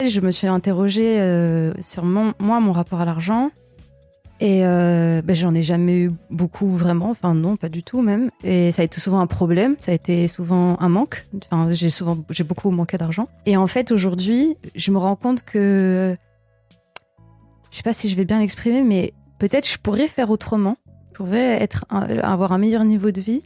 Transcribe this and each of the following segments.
fait, je me suis interrogée sur mon rapport à l'argent. Et j'en ai jamais eu beaucoup vraiment, enfin non, pas du tout même. Et ça a été souvent un problème, ça a été souvent un manque. Enfin, j'ai beaucoup manqué d'argent. Et en fait, aujourd'hui, je me rends compte que, je sais pas si je vais bien l'exprimer, mais peut-être je pourrais faire autrement. Je pourrais avoir un meilleur niveau de vie.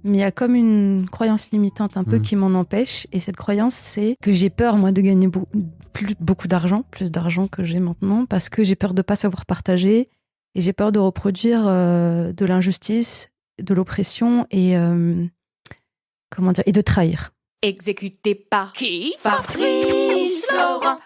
Mais il y a comme une croyance limitante un peu qui m'en empêche. Et cette croyance, c'est que j'ai peur, moi, de gagner beaucoup d'argent, plus d'argent que j'ai maintenant, parce que j'ai peur de pas savoir partager. Et j'ai peur de reproduire de l'injustice, de l'oppression et et de trahir. Exécuté par qui? Fabrice Florent.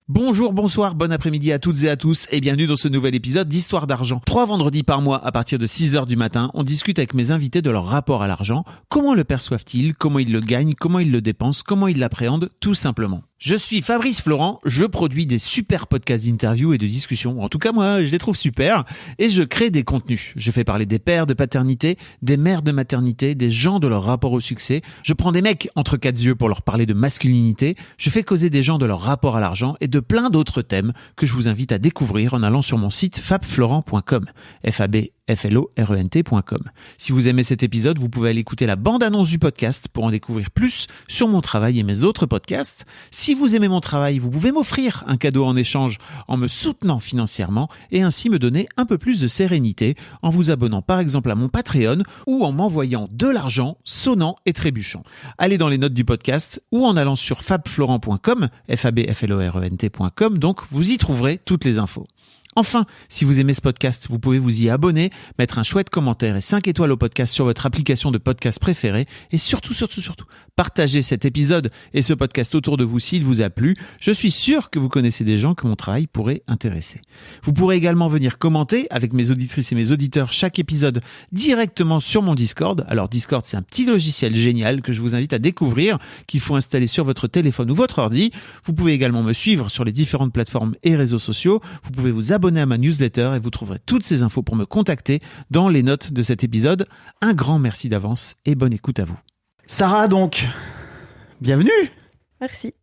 Bonjour, bonsoir, bon après-midi à toutes et à tous et bienvenue dans ce nouvel épisode d'Histoire d'argent. 3 vendredis par mois à partir de 6h du matin, on discute avec mes invités de leur rapport à l'argent, comment le perçoivent-ils, comment ils le gagnent, comment ils le dépensent, comment ils l'appréhendent, tout simplement. Je suis Fabrice Florent, je produis des super podcasts d'interviews et de discussions. En tout cas, moi, je les trouve super. Et je crée des contenus. Je fais parler des pères de paternité, des mères de maternité, des gens de leur rapport au succès. Je prends des mecs entre 4 yeux pour leur parler de masculinité. Je fais causer des gens de leur rapport à l'argent et de plein d'autres thèmes que je vous invite à découvrir en allant sur mon site fabflorent.com. FABFLORENT.com. Si vous aimez cet épisode, vous pouvez aller écouter la bande-annonce du podcast pour en découvrir plus sur mon travail et mes autres podcasts. Si vous aimez mon travail, vous pouvez m'offrir un cadeau en échange en me soutenant financièrement et ainsi me donner un peu plus de sérénité en vous abonnant par exemple à mon Patreon ou en m'envoyant de l'argent sonnant et trébuchant. Allez dans les notes du podcast ou en allant sur fabflorent.com, FABFLORENT.com, donc vous y trouverez toutes les infos. Enfin, si vous aimez ce podcast, vous pouvez vous y abonner, mettre un chouette commentaire et 5 étoiles au podcast sur votre application de podcast préférée et surtout, partagez cet épisode et ce podcast autour de vous s'il vous a plu. Je suis sûr que vous connaissez des gens que mon travail pourrait intéresser. Vous pourrez également venir commenter avec mes auditrices et mes auditeurs chaque épisode directement sur mon Discord. Alors Discord, c'est un petit logiciel génial que je vous invite à découvrir, qu'il faut installer sur votre téléphone ou votre ordi. Vous pouvez également me suivre sur les différentes plateformes et réseaux sociaux. Vous pouvez vous abonner à ma newsletter et vous trouverez toutes ces infos pour me contacter dans les notes de cet épisode. Un grand merci d'avance et bonne écoute à vous. Sarah donc, bienvenue. Merci.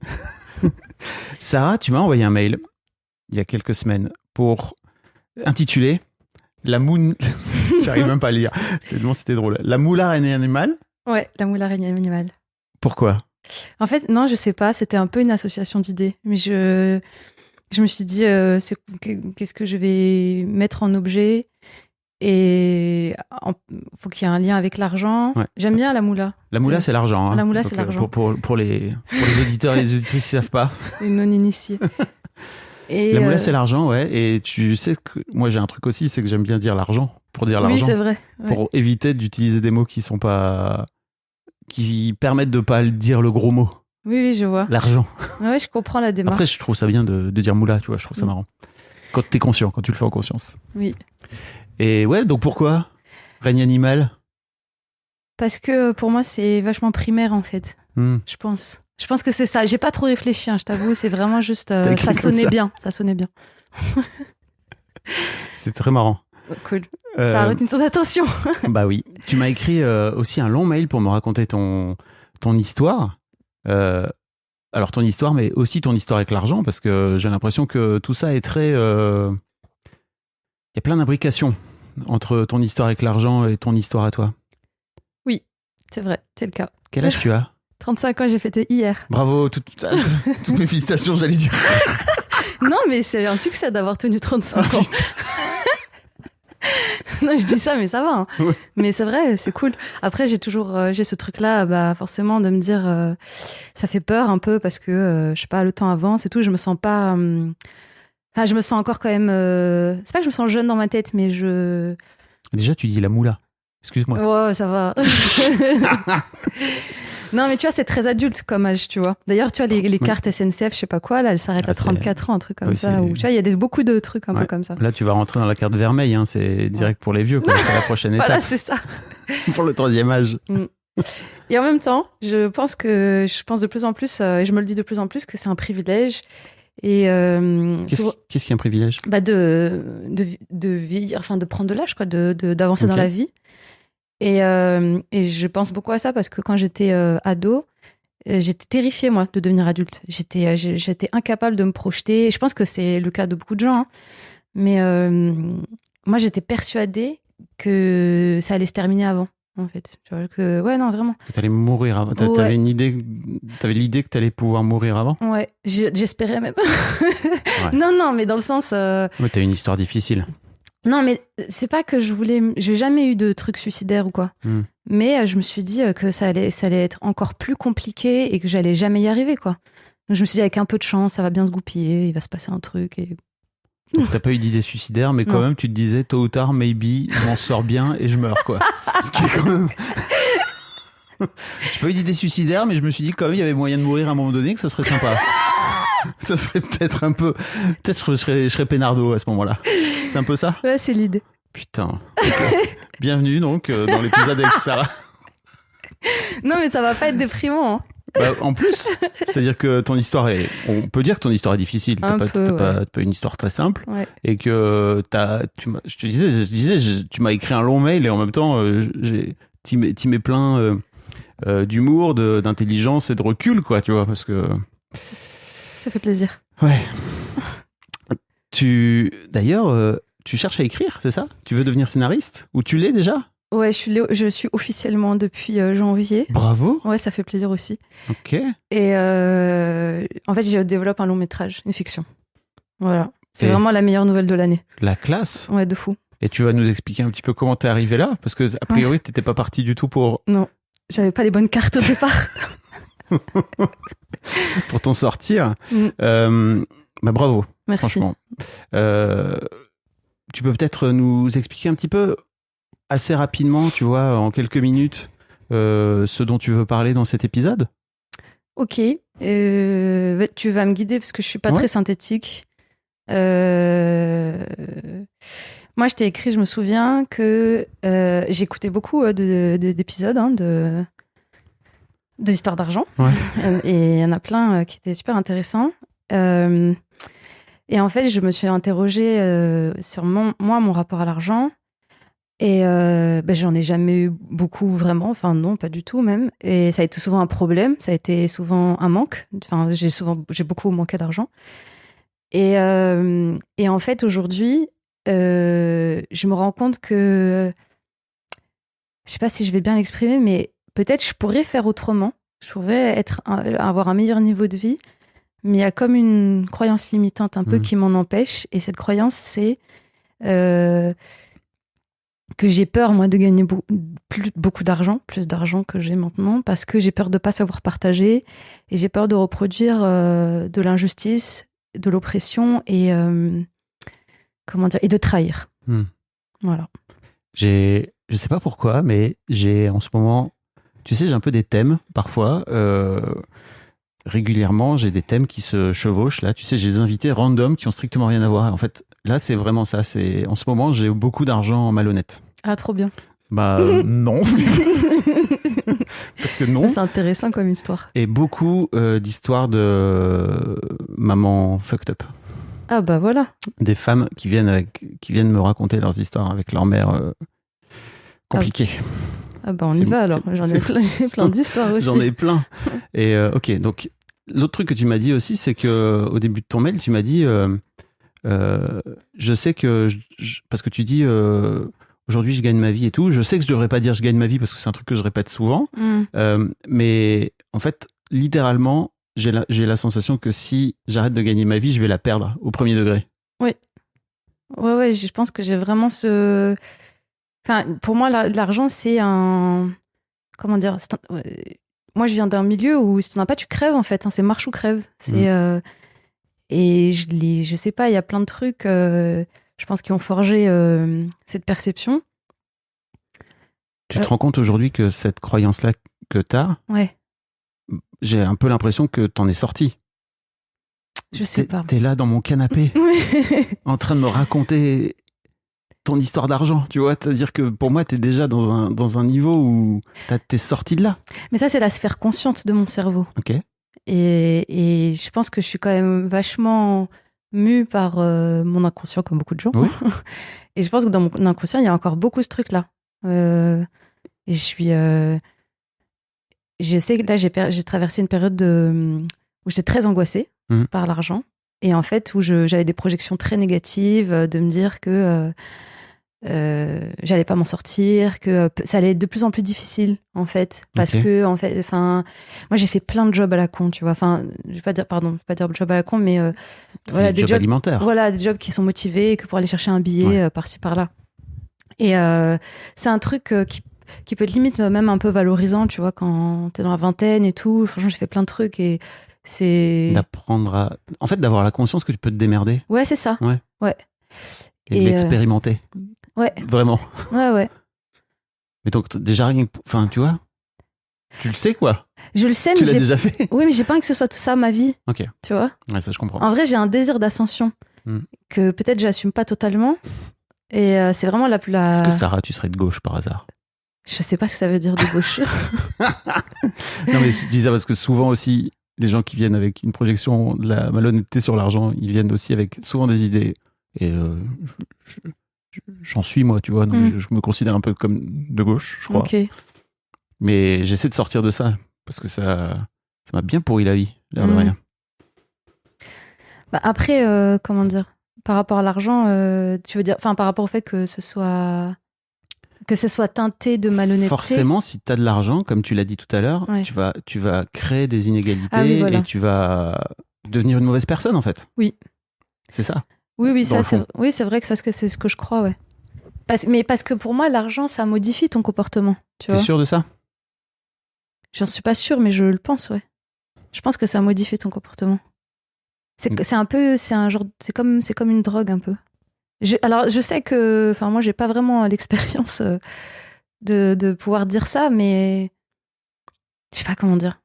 Sarah, tu m'as envoyé un mail il y a quelques semaines pour intituler La moule... J'arrive même pas à lire, c'était drôle. La moule araignée animale. Ouais, la moule araignée animale. Pourquoi? En fait, non, je sais pas, c'était un peu une association d'idées. Mais je me suis dit, qu'est-ce que je vais mettre en objet? Et faut qu'il y ait un lien avec l'argent. Ouais. J'aime bien la moula. La moula, c'est l'argent. Hein. La moula, donc, c'est l'argent. Pour les auditeurs et les auditrices qui ne savent pas. Les non-initiés. Et la moula, c'est l'argent, ouais. Et tu sais que moi, j'ai un truc aussi, c'est que j'aime bien dire l'argent. Pour dire l'argent. Oui, c'est vrai. Ouais. Pour éviter d'utiliser des mots qui permettent de ne pas dire le gros mot. Oui, je vois. L'argent. Ouais, je comprends la démarche. Après, je trouve ça bien de dire moula, tu vois, je trouve ça marrant. Quand t'es conscient, quand tu le fais en conscience. Oui. Et ouais, donc pourquoi règne animal? Parce que pour moi, c'est vachement primaire, en fait. Je pense. Je pense que c'est ça. J'ai pas trop réfléchi, je t'avoue. C'est vraiment juste... ça sonnait bien. Ça sonnait bien. C'est très marrant. Cool. Ça a retenu ton attention. Bah oui. Tu m'as écrit aussi un long mail pour me raconter ton histoire. Alors ton histoire, mais aussi ton histoire avec l'argent, parce que j'ai l'impression que tout ça est très... Il y a plein d'imbrications entre ton histoire avec l'argent et ton histoire à toi. Oui, c'est vrai, c'est le cas. Quel âge tu as? 35 ans, j'ai fêté hier. Bravo, toutes mes félicitations, j'allais dire. Non, mais c'est un succès d'avoir tenu 35 ans. Non, je dis ça, mais ça va. Hein. Ouais. Mais c'est vrai, c'est cool. Après, j'ai ce truc-là, forcément, de me dire, ça fait peur un peu parce que, je sais pas, le temps avance et tout. Je me sens pas. Enfin, je me sens encore quand même. C'est pas que je me sens jeune dans ma tête, mais je. Déjà, tu dis la moula. Excuse-moi. Ouais, ça va. Non, mais tu vois, c'est très adulte comme âge, tu vois. D'ailleurs, tu vois, les cartes SNCF, je sais pas quoi, là, elles s'arrêtent à 34 ans, un truc comme ça. Ou, tu vois, il y a beaucoup de trucs un peu comme ça. Là, tu vas rentrer dans la carte vermeille, hein, c'est direct pour les vieux, quoi. C'est la prochaine étape. Voilà, c'est ça. Pour le 3e âge. Et en même temps, je pense de plus en plus, et je me le dis de plus en plus, que c'est un privilège. Et qu'est-ce qui est un privilège? De vieillir, enfin, de prendre de l'âge, quoi, d'avancer dans la vie. Et je pense beaucoup à ça parce que quand j'étais ado, J'étais terrifiée, moi, de devenir adulte. J'étais incapable de me projeter. Je pense que c'est le cas de beaucoup de gens, hein. Mais moi, j'étais persuadée que ça allait se terminer avant, en fait. Ouais, non, vraiment. Que t'allais mourir avant. Ouais. T'avais l'idée que t'allais pouvoir mourir avant? Ouais, j'espérais même. Ouais. Non, mais dans le sens... Ouais, t'as une histoire difficile. Non, mais c'est pas que je voulais... J'ai jamais eu de trucs suicidaires ou quoi. Mais je me suis dit que ça allait être encore plus compliqué et que j'allais jamais y arriver, quoi. Donc je me suis dit, avec un peu de chance, ça va bien se goupiller, il va se passer un truc. Et... Donc, t'as pas eu d'idée suicidaire, mais quand même, tu te disais, tôt ou tard, maybe, je m'en sors bien et je meurs, quoi. Ce qui est quand même... J'ai pas eu d'idée suicidaire, mais je me suis dit, quand même, il y avait moyen de mourir à un moment donné, que ça serait sympa. Ça serait peut-être un peu... Peut-être je serais peinardo à ce moment-là. C'est un peu ça? Ouais, c'est l'idée. Putain. Okay. Bienvenue, donc, dans l'épisode avec Sarah. Non, mais ça va pas être déprimant, hein. Bah, en plus, c'est-à-dire que ton histoire est... On peut dire que ton histoire est difficile. T'as pas une histoire très simple. Ouais. Et que je te disais, tu m'as écrit un long mail et en même temps, t'y mets plein d'humour, d'intelligence et de recul, quoi, tu vois, parce que... Ça fait plaisir. Ouais. D'ailleurs, tu cherches à écrire, c'est ça? Tu veux devenir scénariste? Ou tu l'es déjà? Ouais, je suis officiellement depuis janvier. Bravo. Ouais, ça fait plaisir aussi. Ok. Et en fait, je développe un long métrage, une fiction. Voilà. C'est vraiment la meilleure nouvelle de l'année. La classe. Ouais, de fou. Et tu vas nous expliquer un petit peu comment t'es arrivé là? Parce que, a priori, t'étais pas parti du tout pour... Non, j'avais pas les bonnes cartes au départ. Pour t'en sortir. Bah bravo. Merci. Franchement. Tu peux peut-être nous expliquer un petit peu, assez rapidement, tu vois, en quelques minutes, ce dont tu veux parler dans cet épisode? Ok. Tu vas me guider parce que je suis pas très synthétique. Moi, je t'ai écrit, je me souviens que j'écoutais beaucoup d'épisodes d'histoires d'argent. Ouais. Et il y en a plein qui étaient super intéressants. Et en fait, je me suis interrogée sur mon rapport à l'argent. Et j'en ai jamais eu beaucoup vraiment, enfin non, pas du tout même. Et ça a été souvent un problème, ça a été souvent un manque. Enfin, j'ai beaucoup manqué d'argent. Et en fait, aujourd'hui, je me rends compte que, je sais pas si je vais bien l'exprimer, mais peut-être je pourrais faire autrement. Je pourrais avoir un meilleur niveau de vie, mais il y a comme une croyance limitante un peu qui m'en empêche. Et cette croyance, c'est que j'ai peur, moi, de gagner beaucoup d'argent, plus d'argent que j'ai maintenant, parce que j'ai peur de pas savoir partager et j'ai peur de reproduire de l'injustice, de l'oppression et et de trahir. Voilà. Je sais pas pourquoi, mais j'ai en ce moment, tu sais, j'ai un peu des thèmes parfois. Régulièrement, j'ai des thèmes qui se chevauchent. Là, tu sais, j'ai des invités random qui ont strictement rien à voir. En fait, là, c'est vraiment ça. En ce moment, j'ai beaucoup d'argent malhonnête. Ah, trop bien. Bah non. Parce que non. C'est intéressant comme histoire. Et beaucoup d'histoires de maman fucked up. Ah bah voilà. Des femmes qui viennent me raconter leurs histoires avec leur mère compliquée. Ah bah on y va alors. J'en ai plein d'histoires aussi. J'en ai plein. Et ok, donc l'autre truc que tu m'as dit aussi, c'est que au début de ton mail, tu m'as dit je sais que parce que tu dis aujourd'hui je gagne ma vie et tout. Je sais que je devrais pas dire je gagne ma vie parce que c'est un truc que je répète souvent. Mais en fait, littéralement, j'ai la sensation que si j'arrête de gagner ma vie, je vais la perdre au premier degré. Oui. Ouais, je pense que j'ai vraiment ce... Enfin, pour moi, l'argent, c'est un... Comment dire? Moi, je viens d'un milieu où si tu n'en as pas, tu crèves, en fait. C'est marche ou crève. Et je sais pas, il y a plein de trucs, je pense, qui ont forgé cette perception. Tu te rends compte aujourd'hui que cette croyance-là que tu as, j'ai un peu l'impression que t'en es sorti. Je sais pas. T'es là dans mon canapé, en train de me raconter ton histoire d'argent, tu vois. C'est-à-dire que pour moi, t'es déjà dans un niveau où t'es sorti de là. Mais ça, c'est la sphère consciente de mon cerveau. Ok. Et je pense que je suis quand même vachement mue par mon inconscient, comme beaucoup de gens. Oui. Et je pense que dans mon inconscient, il y a encore beaucoup ce truc-là. Et je suis... je sais que là, j'ai traversé une période où j'étais très angoissée par l'argent. Et en fait, où j'avais des projections très négatives de me dire que j'allais pas m'en sortir, que ça allait être de plus en plus difficile, en fait. Parce que, en fait, moi, j'ai fait plein de jobs à la con, tu vois. Enfin, je vais pas dire job à la con, mais voilà, des jobs alimentaires. Voilà, des jobs qui sont motivés que pour aller chercher un billet par-ci, par-là. Et c'est un truc qui peut être limite même un peu valorisant, tu vois, quand t'es dans la vingtaine et tout. Franchement, j'ai fait plein de trucs et c'est... En fait, d'avoir la conscience que tu peux te démerder. Ouais, c'est ça. Ouais. Et de l'expérimenter. Ouais. Vraiment. Ouais. Mais donc, déjà, rien que... Enfin, tu vois, tu le sais, quoi. Je le sais, tu mais l'as déjà fait. Oui, mais j'ai pas envie que ce soit tout ça ma vie. Ok. Tu vois. Ouais, ça, je comprends. En vrai, j'ai un désir d'ascension que peut-être j'assume pas totalement. Et c'est vraiment la plus... Est-ce que Sarah, tu serais de gauche, par hasard? Je sais pas ce que ça veut dire de gauche. Non, mais je dis ça parce que souvent aussi, les gens qui viennent avec une projection de la malhonnêteté sur l'argent, ils viennent aussi avec souvent des idées. Et j'en suis, moi, tu vois. Donc je me considère un peu comme de gauche, je crois. Okay. Mais j'essaie de sortir de ça parce que ça m'a bien pourri la vie, l'air de rien. Bah après, comment dire, par rapport à l'argent, tu veux dire, enfin, par rapport au fait que ce soit teinté de malhonnêteté. Forcément, si tu as de l'argent, comme tu l'as dit tout à l'heure, tu vas créer des inégalités et tu vas devenir une mauvaise personne, en fait. Oui. C'est ça. Oui, ça, c'est vrai que ça, c'est ce que je crois, ouais. Mais parce que pour moi, l'argent, ça modifie ton comportement. T'es sûr de ça? J'en suis pas sûre, mais je le pense, ouais. Je pense que ça modifie ton comportement. C'est comme une drogue, un peu. Alors, je sais que, enfin, moi, j'ai pas vraiment l'expérience de pouvoir dire ça, mais je sais pas comment dire.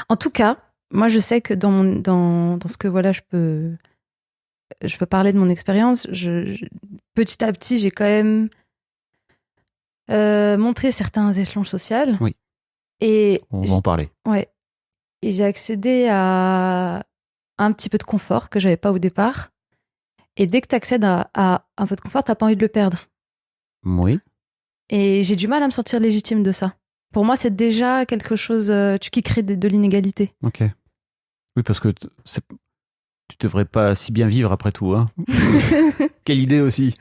En tout cas, moi, je sais que dans ce que, voilà, je peux parler de mon expérience. Petit à petit, j'ai quand même montré certains échelons sociaux. Oui. Et on va en parler. Ouais. Et j'ai accédé à un petit peu de confort que j'avais pas au départ. Et dès que tu accèdes à un peu de confort, t'as pas envie de le perdre. Oui. Et j'ai du mal à me sentir légitime de ça. Pour moi, c'est déjà quelque chose qui crée de l'inégalité. Ok. Oui, parce que tu devrais pas si bien vivre après tout. Hein. Quelle idée aussi.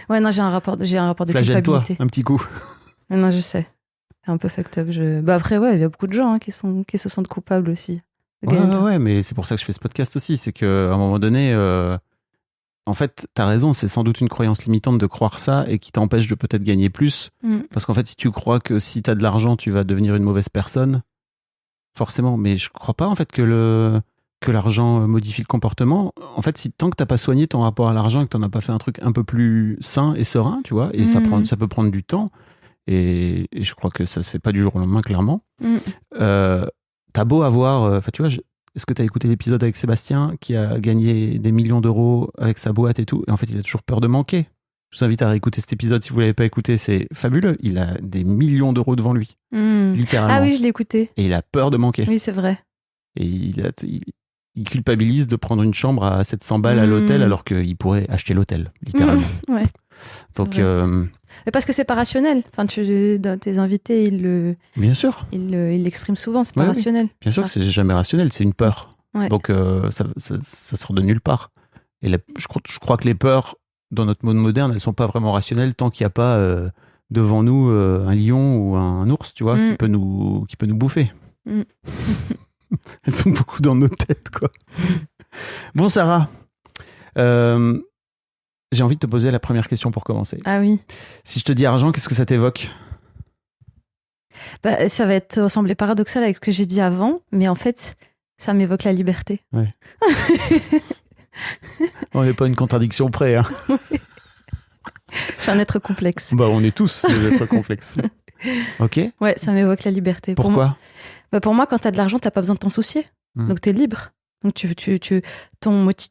Ouais, non, j'ai un rapport de Flagelle-toi, culpabilité. un petit coup. Non, je sais. C'est un peu fucked up. Bah après, ouais, il y a beaucoup de gens qui se sentent coupables aussi. Ouais, mais c'est pour ça que je fais ce podcast aussi. C'est qu'à un moment donné... En fait, t'as raison, c'est sans doute une croyance limitante de croire ça et qui t'empêche de peut-être gagner plus. Parce qu'en fait, si tu crois que si t'as de l'argent, tu vas devenir une mauvaise personne, forcément. Mais je crois pas en fait que l'argent modifie le comportement. En fait, tant que t'as pas soigné ton rapport à l'argent et que t'en as pas fait un truc un peu plus sain et serein, tu vois, et ça peut prendre du temps. Et je crois que ça se fait pas du jour au lendemain, clairement. T'as beau avoir... tu vois... Est-ce que tu as écouté l'épisode avec Sébastien qui a gagné des millions d'euros avec sa boîte et tout? Et en fait, il a toujours peur de manquer. Je vous invite à réécouter cet épisode si vous ne l'avez pas écouté. C'est fabuleux. Il a des millions d'euros devant lui. Littéralement. Ah oui, je l'ai écouté. Et il a peur de manquer. Oui, c'est vrai. Et il culpabilise de prendre une chambre à 700 balles à l'hôtel alors qu'il pourrait acheter l'hôtel, littéralement. Ouais. Donc... Mais parce que c'est pas rationnel. Enfin, tes invités, bien sûr. Ils l'expriment souvent, c'est pas rationnel. Oui. Bien sûr que c'est jamais rationnel, c'est une peur. Ouais. Donc ça sort de nulle part. Et je crois que les peurs, dans notre monde moderne, elles sont pas vraiment rationnelles tant qu'il n'y a pas devant nous un lion ou un ours, tu vois, qui peut nous bouffer. Elles sont beaucoup dans nos têtes, quoi. Bon, Sarah, j'ai envie de te poser la première question pour commencer. Ah oui. Si je te dis argent, qu'est-ce que ça t'évoque? Bah, ça va sembler paradoxal avec ce que j'ai dit avant, mais en fait, ça m'évoque la liberté. Ouais. On n'est pas une contradiction près. Hein. Je suis un être complexe. Bah, on est tous des êtres complexes. Ok. Ouais, ça m'évoque la liberté. Pourquoi? Pour moi, quand t'as de l'argent, t'as pas besoin de t'en soucier. Donc t'es libre. Donc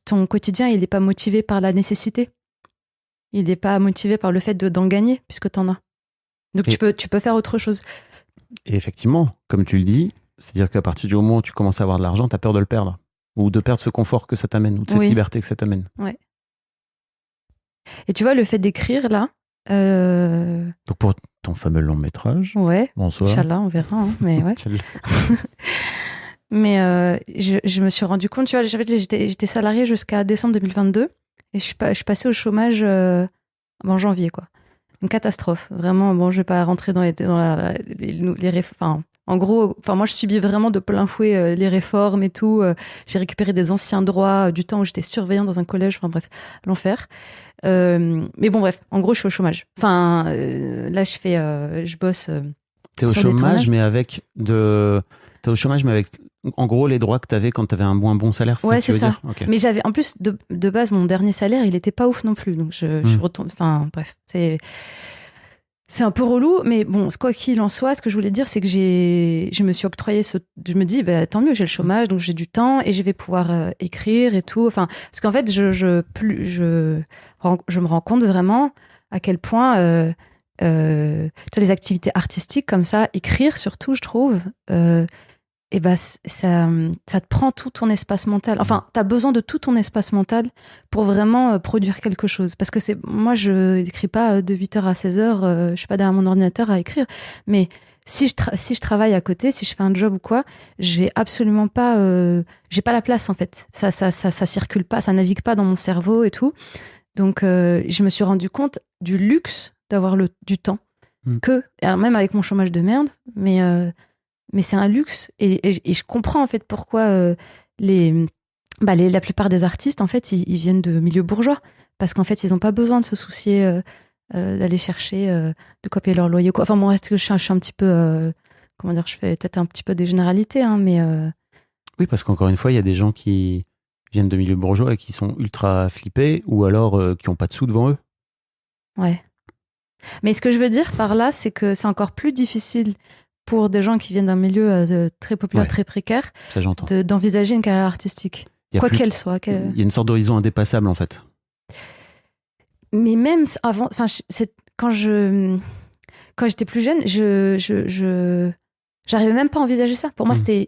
ton quotidien, il n'est pas motivé par la nécessité. Il n'est pas motivé par le fait d'en gagner, puisque t'en as. Donc tu peux faire autre chose. Et effectivement, comme tu le dis, c'est-à-dire qu'à partir du moment où tu commences à avoir de l'argent, t'as peur de le perdre. Ou de perdre ce confort que ça t'amène, ou de cette liberté que ça t'amène. Ouais. Et tu vois, le fait d'écrire, là... Donc pour ton fameux long métrage. Ouais. Bonsoir. Inch'Allah, on verra. Hein, mais ouais. Mais je me suis rendu compte, tu vois, j'étais salariée jusqu'à décembre 2022 et je suis passée au chômage en janvier, quoi. Une catastrophe. Vraiment, bon, je vais pas rentrer dans enfin, en gros, moi, je subis vraiment de plein fouet les réformes et tout. J'ai récupéré des anciens droits du temps où j'étais surveillante dans un collège. Enfin, bref, l'enfer. Mais bon, bref, en gros, je suis au chômage. Enfin, là, je bosse. T'es au chômage, mais avec T'es au chômage, mais avec, en gros, les droits que t'avais quand t'avais un bon salaire. Ouais, c'est ça. Okay. Mais j'avais, en plus, de base, mon dernier salaire, il était pas ouf non plus. Donc, je retourne. Enfin, bref, c'est un peu relou, mais bon, quoi qu'il en soit, ce que je voulais dire, c'est que je me suis octroyé je me dis, bah, tant mieux, j'ai le chômage, donc j'ai du temps et je vais pouvoir écrire et tout. Enfin, parce qu'en fait, je me rends compte vraiment à quel point, les activités artistiques comme ça, écrire surtout, je trouve, et ben ça te prend tout ton espace mental. Enfin, t'as besoin de tout ton espace mental pour vraiment produire quelque chose. Parce que moi, je n'écris pas de 8h à 16h, je suis pas derrière mon ordinateur à écrire. Mais si je travaille à côté, si je fais un job ou quoi, je vais absolument pas, j'ai pas la place en fait. Ça circule pas, ça navigue pas dans mon cerveau et tout. Donc, je me suis rendu compte du luxe d'avoir du temps. Alors même avec mon chômage de merde, mais c'est un luxe et je comprends en fait pourquoi la plupart des artistes en fait ils viennent de milieux bourgeois parce qu'en fait ils n'ont pas besoin de se soucier d'aller chercher de quoi payer leur loyer quoi. Enfin bon, est-ce que je suis un petit peu comment dire, je fais peut-être un petit peu des généralités hein, mais oui, parce qu'encore une fois il y a des gens qui viennent de milieux bourgeois et qui sont ultra flippés ou alors qui n'ont pas de sous devant eux. Ouais, mais ce que je veux dire par là c'est que c'est encore plus difficile pour des gens qui viennent d'un milieu très populaire, très précaire, d'envisager une carrière artistique, quoi qu'elle soit. Il y a une sorte d'horizon indépassable, en fait. Mais même avant, quand j'étais plus jeune, j'arrivais même pas à envisager ça. Pour moi, c'était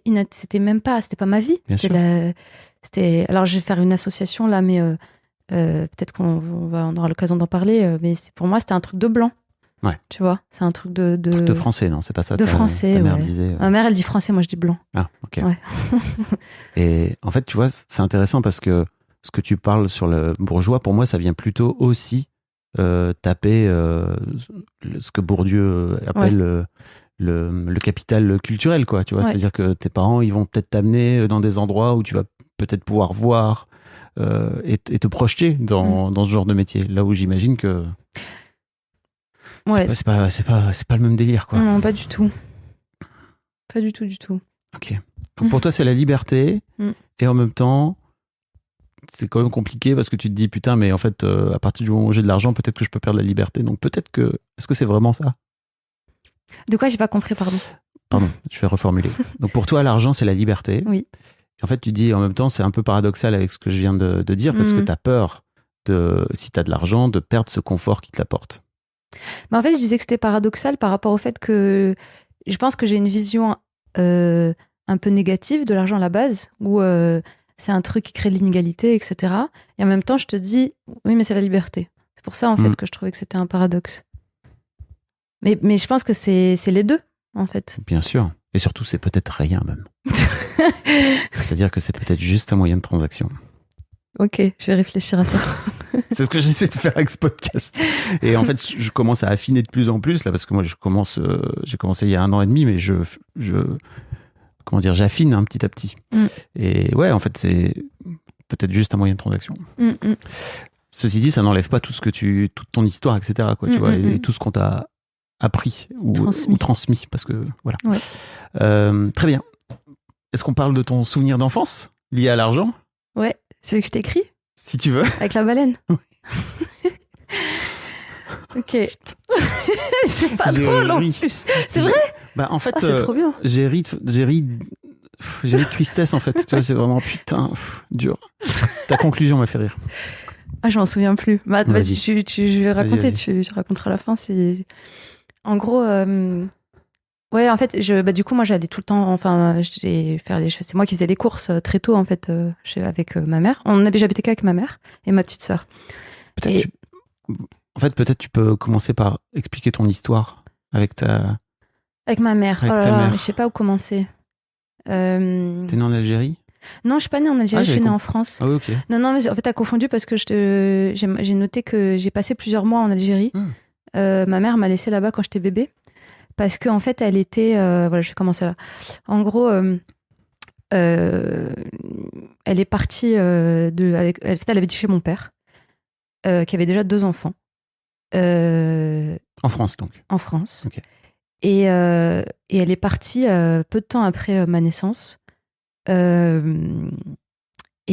même pas, c'était pas ma vie. Alors, je vais faire une association là, mais peut-être on aura l'occasion d'en parler. Mais pour moi, c'était un truc de blanc. Ouais. Tu vois, c'est un truc de truc de français, non, c'est pas ça. De français, ta mère ouais. disait. Ma mère, elle dit français, moi je dis blanc. Ah, ok. Ouais. Et en fait, tu vois, c'est intéressant parce que ce que tu parles sur le bourgeois, pour moi, ça vient plutôt aussi taper ce que Bourdieu appelle le capital culturel, quoi. Tu vois, c'est-à-dire que tes parents, ils vont peut-être t'amener dans des endroits où tu vas peut-être pouvoir voir et te projeter dans ce genre de métier. Là où j'imagine que c'est pas le même délire, quoi. Non, pas du tout. Pas du tout. Ok. Donc pour toi, c'est la liberté et en même temps, c'est quand même compliqué parce que tu te dis putain, mais en fait, à partir du moment où j'ai de l'argent, peut-être que je peux perdre la liberté. Donc peut-être que. Est-ce que c'est vraiment ça ? De quoi ? J'ai pas compris, pardon. Pardon, je vais reformuler. Donc pour toi, l'argent, c'est la liberté. Oui. Et en fait, tu dis en même temps, c'est un peu paradoxal avec ce que je viens de dire parce que tu as peur, si tu as de l'argent, de perdre ce confort qui te l'apporte. Mais en fait, je disais que c'était paradoxal par rapport au fait que je pense que j'ai une vision un peu négative de l'argent à la base, où c'est un truc qui crée de l'inégalité, etc. Et en même temps, je te dis, oui, mais c'est la liberté. C'est pour ça, en fait, que je trouvais que c'était un paradoxe. Mais je pense que c'est les deux, en fait. Bien sûr. Et surtout, c'est peut-être rien, même. C'est-à-dire que c'est peut-être juste un moyen de transaction. Ok, je vais réfléchir à ça. C'est ce que j'essaie de faire avec ce podcast. Et en fait, je commence à affiner de plus en plus, là, parce que moi, j'ai commencé il y a 1 an et demi, mais j'affine petit à petit. Et ouais, en fait, c'est peut-être juste un moyen de transaction. Ceci dit, ça n'enlève pas toute ton histoire, etc., quoi, tu vois, et tout ce qu'on t'a appris ou transmis, parce que, voilà. Ouais. Très bien. Est-ce qu'on parle de ton souvenir d'enfance lié à l'argent ? Ouais. Celui que je t'écris ? Si tu veux. Avec la baleine ? Oui. Ok. C'est pas drôle en plus. C'est vrai ? Bah, en fait, c'est trop bien. J'ai ri de tristesse, en fait. Tu vois, c'est vraiment putain, dur. Ta conclusion m'a fait rire. Ah, je m'en souviens plus. Bah, je vais raconter, vas-y. Tu raconteras à la fin. En gros, ouais, en fait, du coup, moi, j'allais tout le temps, c'est moi qui faisais les courses très tôt, en fait, avec ma mère. J'habitais qu'avec ma mère et ma petite sœur. Peut-être tu peux commencer par expliquer ton histoire. avec ta... Avec ma mère. Avec Oh là ta là, mère. mais je sais pas où commencer. T'es née en Algérie? Non, je suis pas née en Algérie, je suis née en France. Ah oui, ok. Non, mais en fait, t'as confondu parce que j'ai noté que j'ai passé plusieurs mois en Algérie. Ma mère m'a laissée là-bas quand j'étais bébé. Parce qu'en fait, elle était... voilà, je vais commencer là. En gros, elle est partie elle avait dit chez mon père, qui avait déjà 2 enfants. En France, donc. En France. Ok. Et elle est partie peu de temps après ma naissance. Et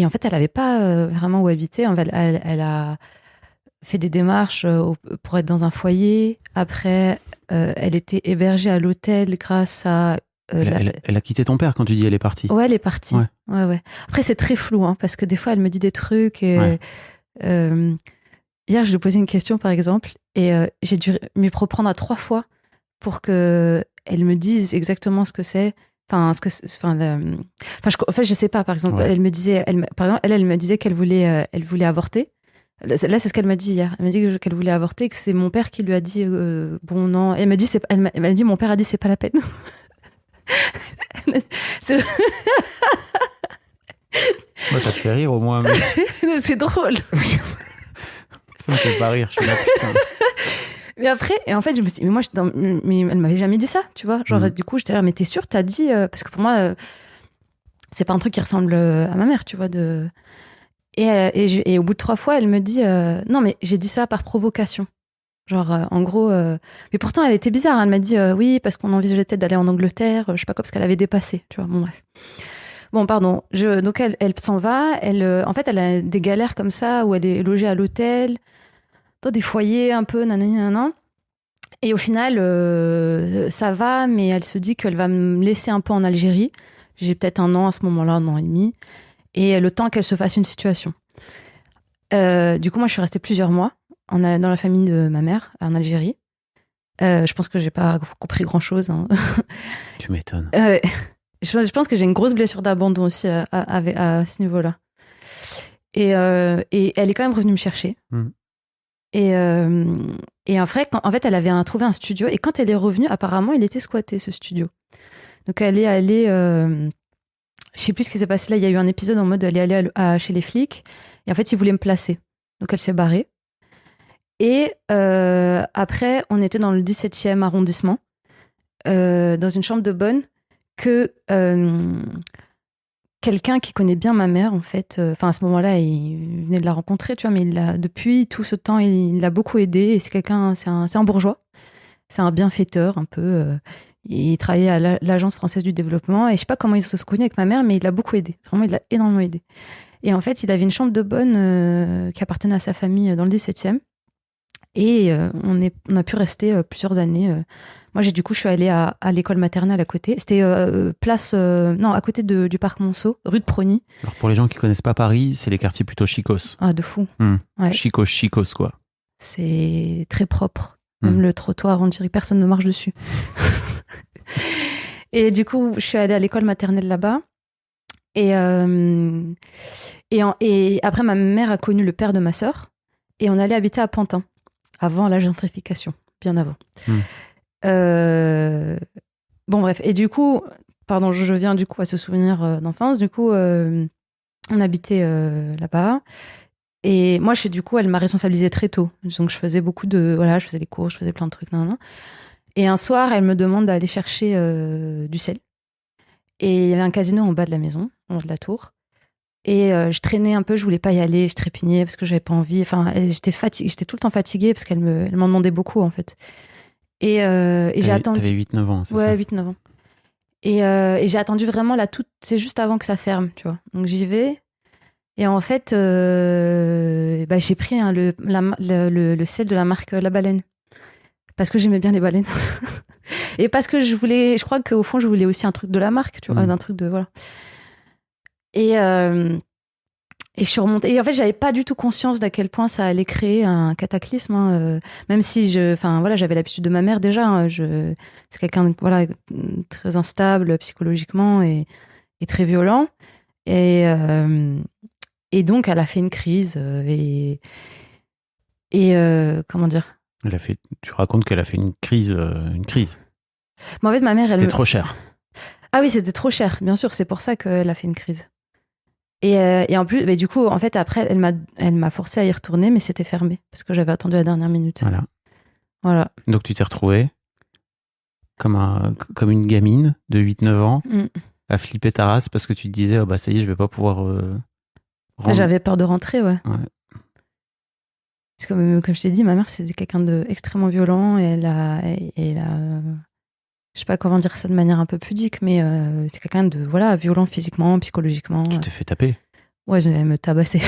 en fait, elle n'avait pas vraiment où habiter. En fait, elle a fait des démarches pour être dans un foyer. Après, elle était hébergée à l'hôtel grâce à... Elle a quitté ton père quand tu dis elle est partie. Ouais, elle est partie. Ouais. Ouais. Après, c'est très flou, hein, parce que des fois, elle me dit des trucs. Et, hier, je lui ai posé une question, par exemple, et j'ai dû m'y reprendre à 3 fois pour qu'elle me dise exactement ce que c'est. En fait, je sais pas. Par exemple, elle me disait, elle me disait qu'elle voulait avorter. Là, c'est ce qu'elle m'a dit hier. Elle m'a dit qu'elle voulait avorter, que c'est mon père qui lui a dit bon non. Elle m'a dit elle m'a dit mon père a dit c'est pas la peine. C'est... Moi, ça te fait rire au moins. Mais... c'est drôle. Ça me fait pas rire. Je suis là, putain. Mais après, et en fait, je me suis dit, mais elle m'avait jamais dit ça, tu vois. Genre, du coup, j'étais là, mais t'es sûre, t'as dit, parce que pour moi, c'est pas un truc qui ressemble à ma mère, tu vois. Et au bout de 3 fois, elle me dit, non, mais j'ai dit ça par provocation. Genre, en gros, mais pourtant, elle était bizarre. Elle m'a dit, oui, parce qu'on envisageait peut-être d'aller en Angleterre, je sais pas quoi, parce qu'elle avait dépassé, tu vois. Bon, bref. Bon, pardon. Donc, elle s'en va. En fait, elle a des galères comme ça, où elle est logée à l'hôtel, dans des foyers un peu, nanana. Et au final, ça va, mais elle se dit qu'elle va me laisser un peu en Algérie. J'ai peut-être 1 an à ce moment-là, 1 an et demi. Et le temps qu'elle se fasse une situation. Du coup, moi, je suis restée plusieurs mois dans la famille de ma mère, en Algérie. Je pense que j'ai pas compris grand-chose. Hein. Tu m'étonnes. Je pense que j'ai une grosse blessure d'abandon aussi à ce niveau-là. Et elle est quand même revenue me chercher. Et en fait, elle avait trouvé un studio. Et quand elle est revenue, apparemment, il était squatté, ce studio. Donc, elle est allée... je sais plus ce qui s'est passé là. Il y a eu un épisode en mode elle est allée chez les flics. Et en fait, ils voulaient me placer. Donc, elle s'est barrée. Et après, on était dans le 17e arrondissement, dans une chambre de bonne, que quelqu'un qui connaît bien ma mère, en fait, à ce moment-là, il venait de la rencontrer, tu vois, mais depuis tout ce temps, il l'a beaucoup aidé. Et c'est un bourgeois. C'est un bienfaiteur, un peu. Il travaillait à l'Agence française du développement. Et je sais pas comment ils se sont connus avec ma mère, mais il l'a beaucoup aidé. Vraiment, il l'a énormément aidé. Et en fait, il avait une chambre de bonne qui appartenait à sa famille dans le 17e. Et on a pu rester plusieurs années. Moi, je suis allée à l'école maternelle à côté. C'était à côté du parc Monceau, rue de Prony. Alors, pour les gens qui connaissent pas Paris, c'est les quartiers plutôt chicos. Ah, de fou. Ouais. Chicos, quoi. C'est très propre. Même le trottoir, on dirait que personne ne marche dessus. Et du coup, je suis allée à l'école maternelle là-bas. Et après, ma mère a connu le père de ma sœur. Et on allait habiter à Pantin. Avant la gentrification, bien avant. Bon, bref. Et du coup, pardon, je viens du coup à ce souvenir d'enfance. Du coup, on habitait là-bas. Et moi, elle m'a responsabilisée très tôt. Donc, je faisais je faisais les cours, je faisais plein de trucs. Et un soir, elle me demande d'aller chercher du sel. Et il y avait un casino en bas de la maison, en haut de la tour. Et je traînais un peu, je voulais pas y aller, je trépignais parce que j'avais pas envie. Enfin, j'étais tout le temps fatiguée parce qu'elle m'en demandait beaucoup, en fait. Et j'ai attendu. T'avais 8-9 ans, c'est ça? Ouais, 8-9 ans. Et j'ai attendu vraiment c'est juste avant que ça ferme, tu vois. Donc j'y vais. Et en fait, j'ai pris le sel de la marque La Baleine. Parce que j'aimais bien les baleines. Et parce que je crois qu'au fond, je voulais aussi un truc de la marque, tu vois, d'un truc de, voilà. Et je suis remontée. Et en fait, j'avais pas du tout conscience d'à quel point ça allait créer un cataclysme. Hein. Même si j'avais l'habitude de ma mère déjà. Hein. C'est quelqu'un de, très instable psychologiquement et très violent. Et donc, elle a fait une crise. Comment dire ? Tu racontes qu'elle a fait une crise. Mais en fait, ma mère, C'était trop cher. Ah oui, c'était trop cher. Bien sûr, c'est pour ça qu'elle a fait une crise. Et en plus, bah, du coup, en fait, après, elle m'a forcé à y retourner, mais c'était fermé parce que j'avais attendu la dernière minute. Voilà. Donc tu t'es retrouvée comme une gamine de 8-9 ans à flipper ta race parce que tu te disais, oh, bah ça y est, je vais pas pouvoir J'avais peur de rentrer, ouais. Parce que, comme je t'ai dit, ma mère, c'était quelqu'un d'extrêmement violent et elle a je sais pas comment dire ça de manière un peu pudique, mais c'est quelqu'un de violent physiquement, psychologiquement. Tu t'es fait taper. Ouais, elle me tabassait.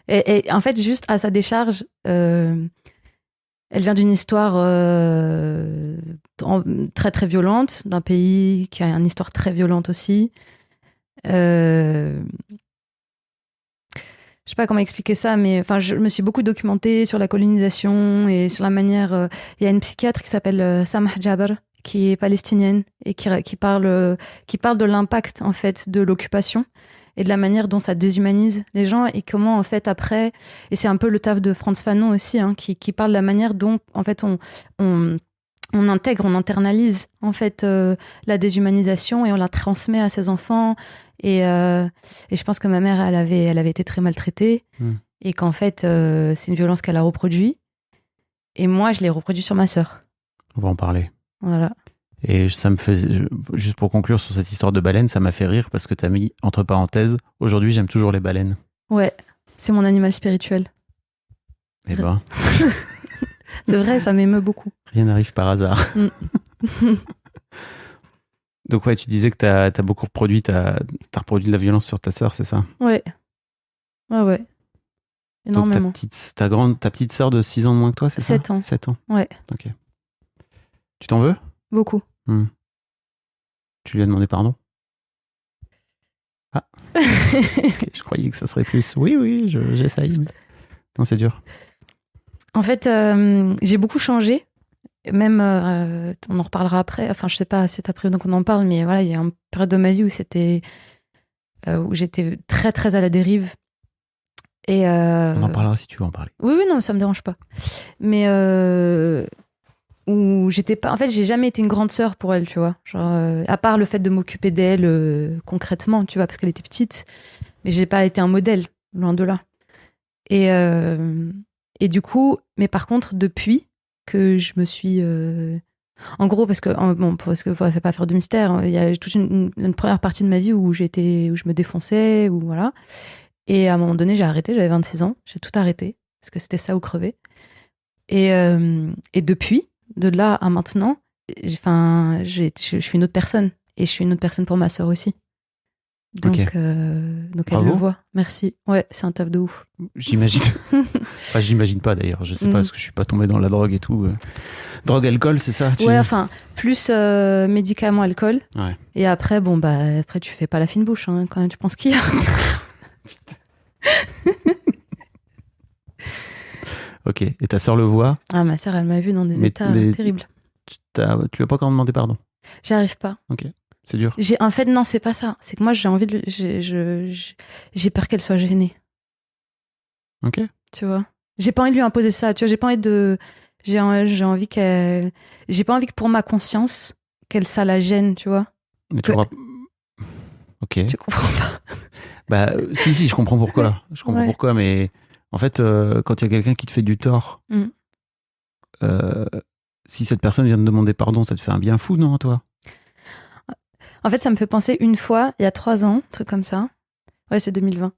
Ouais. et en fait, juste à sa décharge, elle vient d'une histoire très très violente, d'un pays qui a une histoire très violente aussi. Je sais pas comment expliquer ça, mais enfin, je me suis beaucoup documentée sur la colonisation et sur la manière. Il y a une psychiatre qui s'appelle Samah Jaber, qui est palestinienne et qui parle de l'impact en fait de l'occupation et de la manière dont ça déshumanise les gens et comment en fait après, et c'est un peu le taf de Frantz Fanon aussi, hein, qui parle de la manière dont en fait on intègre, on internalise en fait la déshumanisation et on la transmet à ses enfants et je pense que ma mère elle avait été très maltraitée et qu'en fait c'est une violence qu'elle a reproduit et moi je l'ai reproduit sur ma sœur. On va en parler. Voilà. Et ça me faisait, juste pour conclure sur cette histoire de baleine, ça m'a fait rire parce que t'as mis entre parenthèses, aujourd'hui j'aime toujours les baleines. Ouais, c'est mon animal spirituel. Eh ben. C'est vrai, ça m'émeut beaucoup. Rien n'arrive par hasard. Donc ouais, tu disais que t'as beaucoup reproduit, t'as reproduit de la violence sur ta sœur, c'est ça? Ouais. Ouais. Énormément. Donc ta petite sœur de 6 ans de moins que toi, c'est ça? 7 ans. 7 ans. Ouais. Ok. Tu t'en veux? Beaucoup. Tu lui as demandé pardon? Ah. Okay, je croyais que ça serait plus. Oui, j'essaye. Mais... Non, c'est dur. En fait, j'ai beaucoup changé. Même, on en reparlera après. Enfin, je sais pas, c'est après donc on en parle, mais voilà, il y a une période de ma vie où j'étais très très à la dérive. Et on en parlera si tu veux en parler. Oui, non, ça me dérange pas. Mais où j'étais pas. En fait, j'ai jamais été une grande sœur pour elle, tu vois. Genre, à part le fait de m'occuper d'elle concrètement, tu vois, parce qu'elle était petite. Mais j'ai pas été un modèle, loin de là. Et du coup, mais par contre, depuis que je me suis. En gros, parce que pour pas faire de mystère, il y a toute une première partie de ma vie où je me défonçais, ou voilà. Et à un moment donné, j'ai arrêté, j'avais 26 ans, j'ai tout arrêté, parce que c'était ça ou crever. Et depuis, de là à maintenant, je suis une autre personne. Et je suis une autre personne pour ma sœur aussi. Donc, okay. Donc elle le voit. Merci. Ouais, c'est un taf de ouf. J'imagine. Enfin, j'imagine pas d'ailleurs. Je sais pas, parce que je suis pas tombé dans la drogue et tout. Drogue, alcool, c'est ça? Ouais, enfin, plus médicaments, alcool. Ouais. Et après, après tu fais pas la fine bouche, hein, quand même, tu penses qu'il y a. Ok. Et ta sœur le voit? Ah, ma sœur, elle m'a vu dans des états terribles. Tu lui as pas encore demandé pardon? J'arrive pas. Ok. C'est dur. En fait, non, c'est pas ça. C'est que moi, j'ai envie de. J'ai peur qu'elle soit gênée. Ok. Tu vois. J'ai pas envie de lui imposer ça. Tu vois, j'ai pas envie de. J'ai envie qu'elle. J'ai pas envie que pour ma conscience, ça la gêne, tu vois. Mais tu crois. Ok. Tu comprends pas. Bah, si, je comprends pourquoi. Je comprends pourquoi, mais en fait, quand il y a quelqu'un qui te fait du tort, si cette personne vient te demander pardon, ça te fait un bien fou, non, toi? En fait, ça me fait penser une fois, il y a 3 ans, un truc comme ça. Ouais, c'est 2020.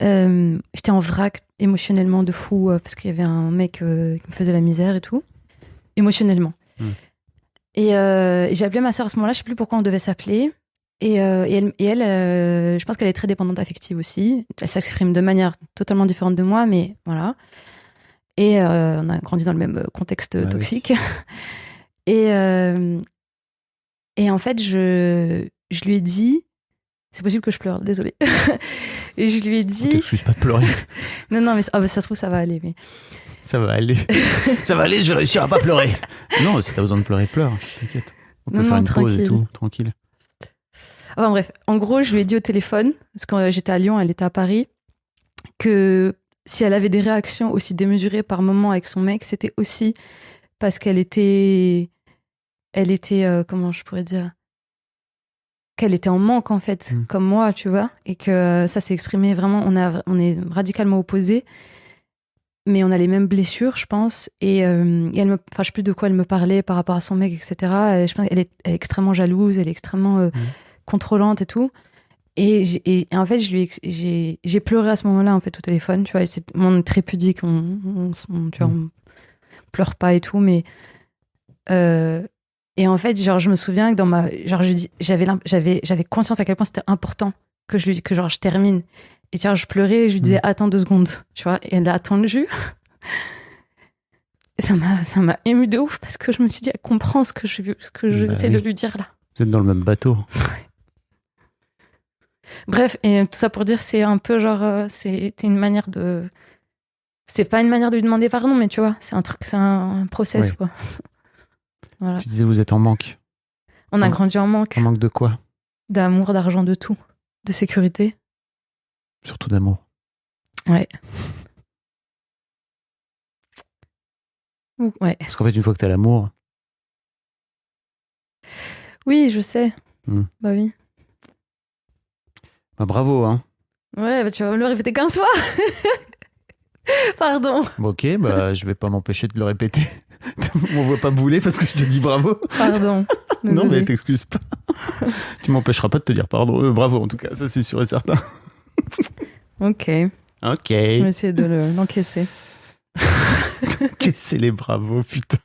J'étais en vrac émotionnellement de fou parce qu'il y avait un mec qui me faisait la misère et tout. Émotionnellement. Et j'ai appelé ma sœur à ce moment-là, je sais plus pourquoi on devait s'appeler. Et elle, je pense qu'elle est très dépendante affective aussi. Elle s'exprime de manière totalement différente de moi, mais voilà. Et on a grandi dans le même contexte toxique. Oui. Et en fait, je lui ai dit... C'est possible que je pleure, désolée. Et je lui ai dit... On t'excuse pas de pleurer. Non, mais ça se trouve, ça va aller. Mais... Ça va aller. Ça va aller, je vais réussir à pas pleurer. Non, si t'as besoin de pleurer, pleure. T'inquiète. On peut faire une pause et tout, tranquille. Enfin bref, en gros, je lui ai dit au téléphone, parce que j'étais à Lyon, elle était à Paris, que si elle avait des réactions aussi démesurées par moment avec son mec, c'était aussi parce qu'elle était, comment je pourrais dire, qu'elle était en manque en fait, comme moi, tu vois, et que ça s'est exprimé vraiment. On est radicalement opposés, mais on a les mêmes blessures, je pense. Et elle je sais plus de quoi elle me parlait par rapport à son mec, etc. Et je pense qu'elle est extrêmement jalouse, elle est extrêmement contrôlante et tout. Et en fait, j'ai pleuré à ce moment-là en fait au téléphone, tu vois. Et on est très pudique, on pleure pas et tout, mais et en fait, genre, je me souviens que j'avais conscience à quel point c'était important que je termine. Et tiens, je pleurais et je lui disais attends 2 secondes, tu vois. Et elle a attendu. Et ça m'a émue de ouf parce que je me suis dit elle comprend ce que j'essaie de lui dire là. Vous êtes dans le même bateau. Bref, et tout ça pour dire, c'est un peu genre, c'était une manière de. C'est pas une manière de lui demander pardon, mais tu vois, c'est un process, quoi. Voilà. Tu disais, vous êtes en manque. On a grandi en manque. En manque de quoi? D'amour, d'argent, de tout. De sécurité. Surtout d'amour. Ouais. Ouais. Parce qu'en fait, une fois que t'as l'amour. Oui, je sais. Bah oui. Bah bravo, hein. Ouais, bah tu vas me le répéter 15 fois. Pardon. Ok, bah je vais pas m'empêcher de le répéter. On voit pas bouler parce que je te dis bravo. Pardon. Non, mais t'excuses pas. Tu m'empêcheras pas de te dire pardon. Bravo, en tout cas, ça c'est sûr et certain. Ok. Ok. Je vais essayer de l'encaisser. Encaisser les bravos, putain.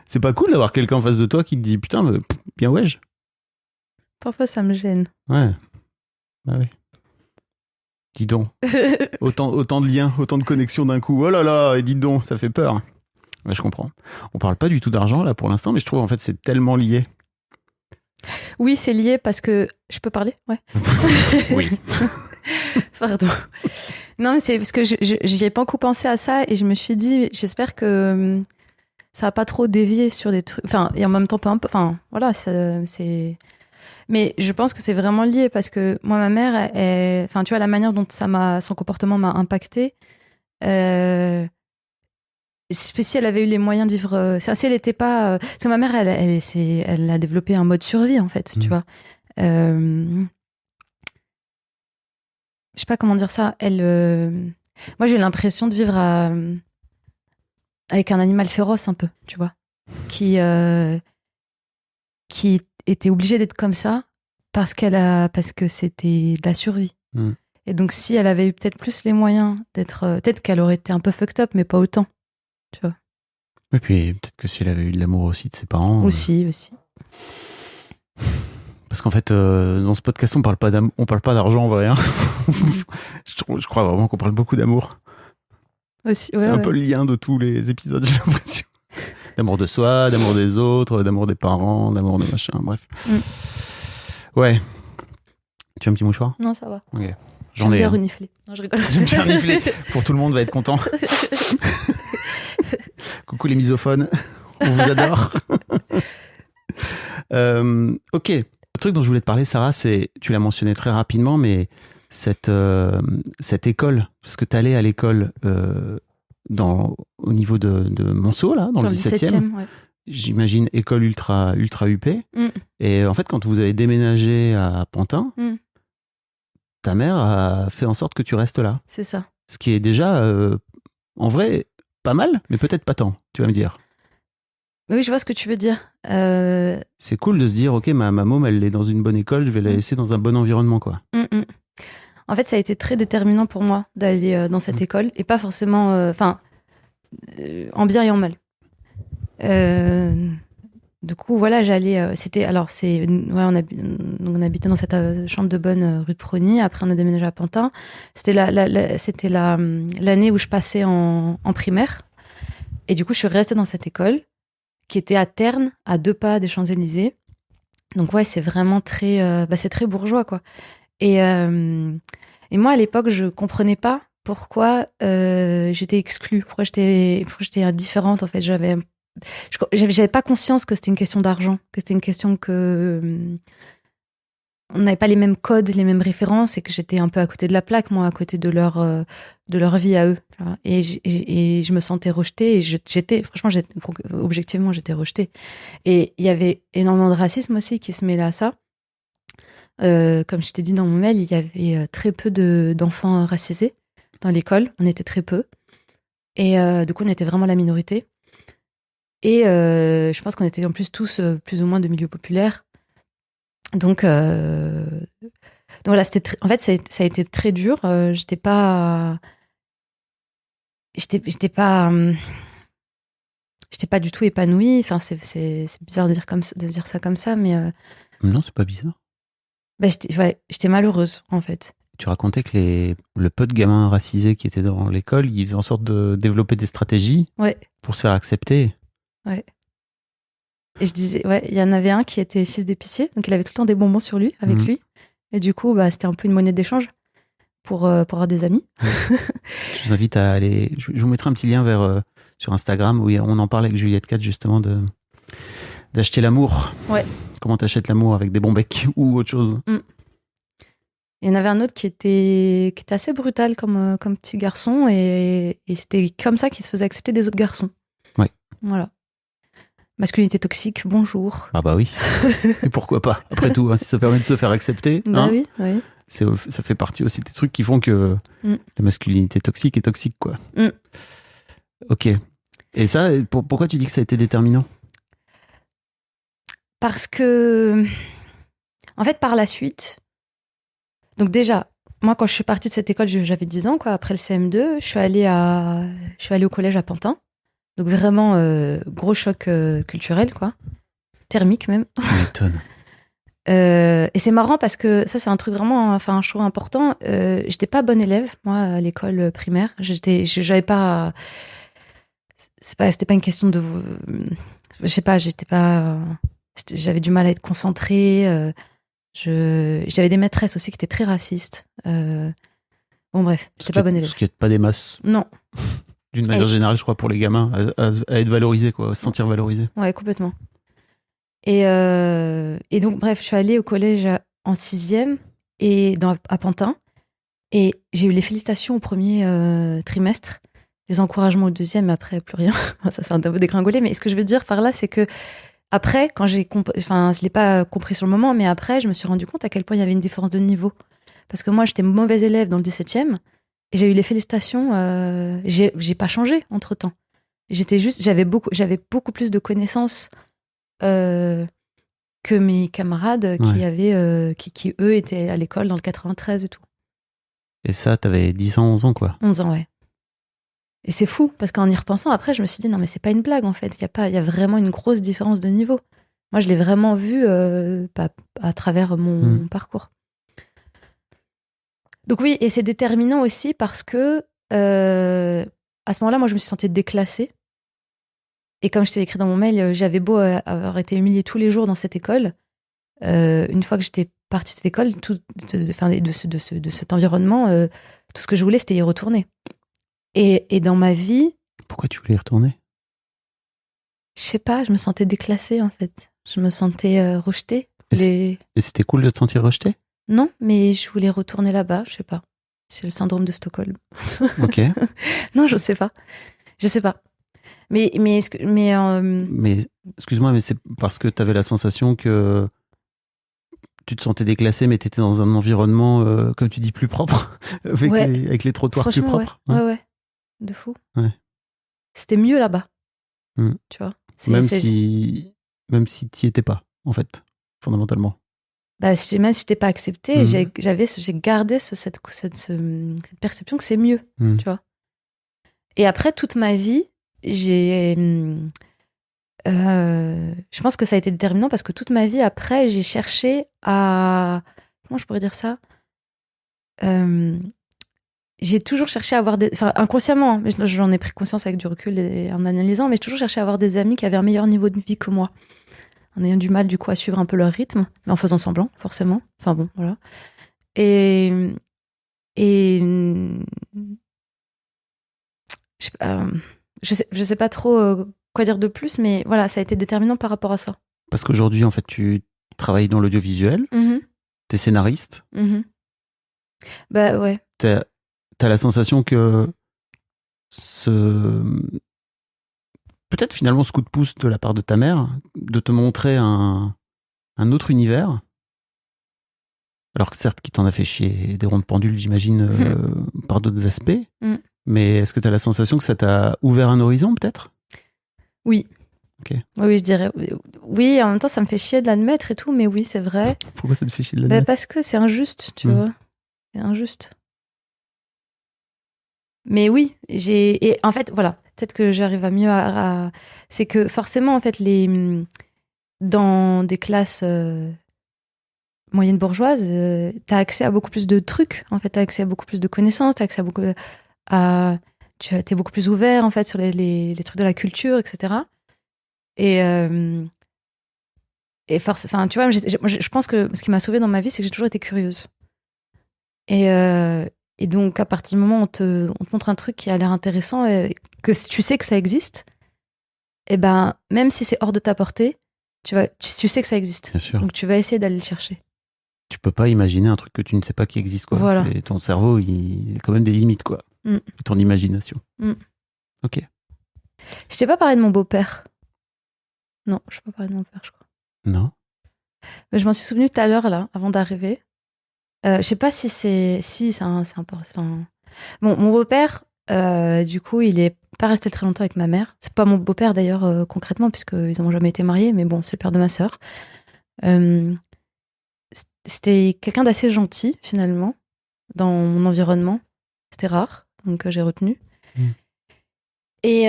C'est pas cool d'avoir quelqu'un en face de toi qui te dit putain, mais bien wesh. Parfois ça me gêne. Ouais. Bah oui. Dis donc. autant de liens, autant de connexions d'un coup. Oh là là, et dis donc, ça fait peur. Ouais, je comprends. On parle pas du tout d'argent là pour l'instant, mais je trouve en fait c'est tellement lié. Oui, c'est lié parce que... Je peux parler? Ouais. Oui. Pardon. Non, mais c'est parce que j'y ai pas beaucoup pensé à ça et je me suis dit, j'espère que ça va pas trop dévier sur des trucs... Enfin, et en même temps, pas un peu... Enfin, voilà, c'est... Mais je pense que c'est vraiment lié parce que moi, ma mère, enfin, tu vois, la manière dont son comportement m'a impactée, si elle avait eu les moyens de vivre, si elle n'était pas, parce que ma mère, elle a développé un mode survie en fait, tu vois. Je sais pas comment dire ça. Moi, j'ai eu l'impression de vivre avec un animal féroce un peu, tu vois, qui était obligée d'être comme ça parce que c'était de la survie. Et donc, si elle avait eu peut-être plus les moyens d'être, peut-être qu'elle aurait été un peu fucked up, mais pas autant. Tu vois. Et puis peut-être que si elle avait eu de l'amour aussi de ses parents. Aussi. Parce qu'en fait, dans ce podcast, on parle pas d'argent en vrai. Hein. Je crois vraiment qu'on parle beaucoup d'amour. Aussi, c'est un peu le lien de tous les épisodes, j'ai l'impression. D'amour de soi, d'amour des autres, d'amour des parents, d'amour de machin, bref. Ouais. Tu as un petit mouchoir? Non, ça va. Ok. J'aime bien renifler. Non, je rigole. J'aime bien renifler. Pour tout le monde va être content. Coucou les misophones. On vous adore. Ok. Le truc dont je voulais te parler, Sarah, c'est, tu l'as mentionné très rapidement, mais cette école, parce que tu allais à l'école au niveau de Monceau, là, dans le 17e. Ouais. J'imagine école ultra UP. Et en fait, quand vous avez déménagé à Pantin, ta mère a fait en sorte que tu restes là. C'est ça. Ce qui est déjà, en vrai, pas mal, mais peut-être pas tant, tu vas me dire. Oui, je vois ce que tu veux dire. C'est cool de se dire, ok, ma môme, elle est dans une bonne école, je vais la laisser dans un bon environnement, quoi. En fait, ça a été très déterminant pour moi d'aller dans cette école, et pas forcément, en bien et en mal. Du coup, voilà, j'allais. On habitait dans cette chambre de bonne rue de Prony. Après, on a déménagé à Pantin. C'était l'année où je passais en primaire. Et du coup, je suis restée dans cette école qui était à Terne, à 2 pas des Champs-Élysées. Donc ouais, c'est vraiment très, c'est très bourgeois, quoi. Et moi, à l'époque, je comprenais pas pourquoi j'étais exclue, pourquoi j'étais différente. En fait, j'avais pas conscience que c'était une question d'argent, que c'était une question que on n'avait pas les mêmes codes, les mêmes références, et que j'étais un peu à côté de la plaque, moi, à côté de leur vie à eux. Tu vois. Et je me sentais rejetée, et objectivement, j'étais rejetée. Et il y avait énormément de racisme aussi qui se mêlait à ça. Comme je t'ai dit dans mon mail, il y avait très peu d'enfants racisés dans l'école. On était très peu. Et du coup, on était vraiment la minorité. Et je pense qu'on était en plus tous plus ou moins de milieux populaires. Donc voilà, en fait, ça a été très dur. J'étais pas du tout épanouie. Enfin, c'est bizarre de dire ça comme ça, mais Non, c'est pas bizarre. J'étais malheureuse, en fait. Tu racontais que le peu de gamins racisés qui étaient dans l'école, ils faisaient en sorte de développer des stratégies pour se faire accepter. Ouais. Et je disais, il y en avait un qui était fils d'épicier, donc il avait tout le temps des bonbons sur lui, avec lui. Et du coup, c'était un peu une monnaie d'échange pour avoir des amis. Je vous invite à aller. Je vous mettrai un petit lien sur Instagram où on en parle avec Juliette Cat justement d'acheter l'amour. Ouais. Comment t'achètes l'amour avec des bons becs ou autre chose. Il y en avait un autre qui était assez brutal comme petit garçon et c'était comme ça qu'il se faisait accepter des autres garçons. Ouais. Voilà. Masculinité toxique, bonjour. Ah bah oui. Et pourquoi pas, après tout, hein, si ça permet de se faire accepter. Bah oui. Ça fait partie aussi des trucs qui font que la masculinité toxique est toxique, quoi. Ok. Et ça, pourquoi tu dis que ça a été déterminant ? Parce que, en fait, par la suite, donc déjà, moi, quand je suis partie de cette école, j'avais 10 ans, quoi. Après le CM2, je suis allée au collège à Pantin. Donc vraiment, gros choc culturel, quoi. Thermique, même. Tu m'étonnes. Et c'est marrant parce que ça, c'est un truc vraiment, enfin, je trouve important. J'étais pas bonne élève, moi, à l'école primaire. J'avais pas... C'était pas une question de... Je sais pas, j'avais du mal à être concentrée. J'avais des maîtresses aussi qui étaient très racistes. Bon, bref, j'étais pas bonne élève. Ce qui n'est pas des masses. Non. D'une manière générale, je crois, pour les gamins, à être valorisés, quoi, à se sentir valorisés. Ouais, complètement. Et donc, bref, je suis allée au collège en 6e à Pantin. Et j'ai eu les félicitations au premier trimestre, les encouragements au deuxième, mais après, plus rien. Ça, c'est un peu dégringolé. Mais ce que je veux dire par là, c'est que après, quand je l'ai pas compris sur le moment, mais après, je me suis rendu compte à quel point il y avait une différence de niveau. Parce que moi, j'étais mauvaise élève dans le 17e. Et j'ai eu les félicitations. J'ai pas changé entre-temps. J'avais beaucoup plus de connaissances que mes camarades qui eux, étaient à l'école dans le 93 et tout. Et ça, t'avais 10 ans, 11 ans, quoi. 11 ans, ouais. Et c'est fou, parce qu'en y repensant, après, je me suis dit, non, mais c'est pas une blague, en fait. Il y a vraiment une grosse différence de niveau. Moi, je l'ai vraiment vu à travers mon parcours. Donc oui, et c'est déterminant aussi parce que à ce moment-là, moi, je me suis sentie déclassée. Et comme je t'ai écrit dans mon mail, j'avais beau avoir été humiliée tous les jours dans cette école. Une fois que j'étais partie de cette école, de cet environnement, tout ce que je voulais, c'était y retourner. Et dans ma vie... Pourquoi tu voulais y retourner ? Je sais pas, je me sentais déclassée, en fait. Je me sentais rejetée. Et c'était cool de te sentir rejetée ? Non, mais je voulais retourner là-bas, je sais pas. C'est le syndrome de Stockholm. Ok. Non, je sais pas. Je sais pas. Mais excuse-moi, mais c'est parce que tu avais la sensation que tu te sentais déclassée, mais tu étais dans un environnement, comme tu dis, plus propre, avec les trottoirs plus propres. Ouais. De fou. Ouais. C'était mieux là-bas. Tu vois. Même si tu n'y étais pas, en fait, fondamentalement. Même si je t'ai pas accepté, j'ai gardé cette perception que c'est mieux, tu vois. Et après, toute ma vie, je pense que ça a été déterminant parce que toute ma vie, après, j'ai cherché à... Comment je pourrais dire ça ? J'ai toujours cherché à avoir des... Enfin, inconsciemment, mais j'en ai pris conscience avec du recul et en analysant, mais j'ai toujours cherché à avoir des amis qui avaient un meilleur niveau de vie que moi. En ayant du mal, du coup, à suivre un peu leur rythme, mais en faisant semblant, forcément. Enfin bon, voilà. Et je sais pas trop quoi dire de plus, mais voilà, ça a été déterminant par rapport à ça. Parce qu'aujourd'hui, en fait, tu travailles dans l'audiovisuel. t'es scénariste. Mhm. Bah ouais. T'as la sensation que peut-être finalement ce coup de pouce de la part de ta mère, de te montrer un autre univers, alors que certes qui t'en a fait chier des ronds de pendule, j'imagine, par d'autres aspects, mais est-ce que t'as la sensation que ça t'a ouvert un horizon peut-être ? Oui. Ok. Oui, je dirais. Oui, en même temps, ça me fait chier de l'admettre et tout, mais oui, c'est vrai. Pourquoi ça te fait chier de l'admettre ? Parce que c'est injuste, tu vois. C'est injuste. Mais oui, et en fait, voilà, peut-être que j'arrive à mieux c'est que forcément, en fait, dans des classes moyennes bourgeoises, t'as accès à beaucoup plus de trucs, en fait, t'as accès à beaucoup plus de connaissances, t'as accès à t'es beaucoup plus ouvert, en fait, sur les trucs de la culture, etc. Et enfin, tu vois, je pense que ce qui m'a sauvée dans ma vie, c'est que j'ai toujours été curieuse. Et donc, à partir du moment où on te montre un truc qui a l'air intéressant, que tu sais que ça existe, et ben, même si c'est hors de ta portée, tu sais que ça existe. Bien sûr. Donc, tu vas essayer d'aller le chercher. Tu peux pas imaginer un truc que tu ne sais pas qui existe, quoi. Voilà. Ton cerveau, il a quand même des limites, quoi. Ton imagination. Ok. Je t'ai pas parlé de mon beau-père. Non, je t'ai pas parlé de mon père, je crois. Non. Mais je m'en suis souvenue tout à l'heure, là, avant d'arriver. Je sais pas si c'est important. Bon, mon beau-père, du coup, il est pas resté très longtemps avec ma mère. C'est pas mon beau-père d'ailleurs concrètement, puisqu'ils n'ont jamais été mariés, mais bon, c'est le père de ma sœur. C'était quelqu'un d'assez gentil finalement dans mon environnement. C'était rare, donc j'ai retenu. Et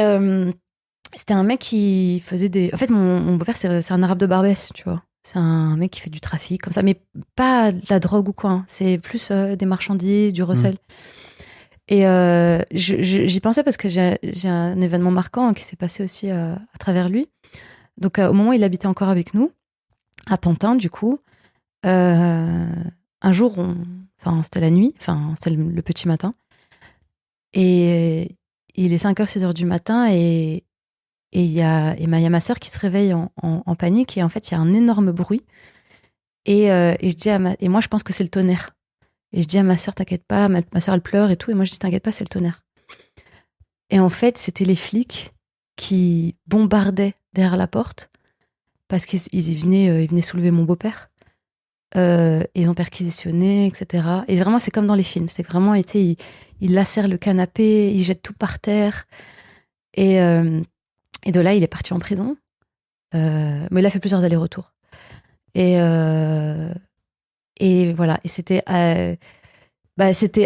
c'était un mec qui faisait des. En fait, mon beau-père, c'est un arabe de Barbès, tu vois. C'est un mec qui fait du trafic comme ça, mais pas de la drogue ou quoi. Hein. C'est plus des marchandises, du recel. Et j'y pensais parce que j'ai un événement marquant qui s'est passé aussi à travers lui. Donc, au moment où il habitait encore avec nous, à Pantin, du coup, un jour, c'était la nuit, c'était le petit matin. Et il est 5h, 6h du matin et il y a ma sœur qui se réveille en panique et en fait, il y a un énorme bruit. Et je dis et moi, je pense que c'est le tonnerre. Et je dis à ma sœur, t'inquiète pas, ma sœur, elle pleure et tout. Et moi, je dis, t'inquiète pas, c'est le tonnerre. Et en fait, c'était les flics qui bombardaient derrière la porte parce qu'ils venaient soulever mon beau-père. Ils ont perquisitionné, etc. Et vraiment, c'est comme dans les films. C'est vraiment, ils lacèrent le canapé, ils jettent tout par terre. Et de là, il est parti en prison. Mais il a fait plusieurs allers-retours. Et voilà. Et c'était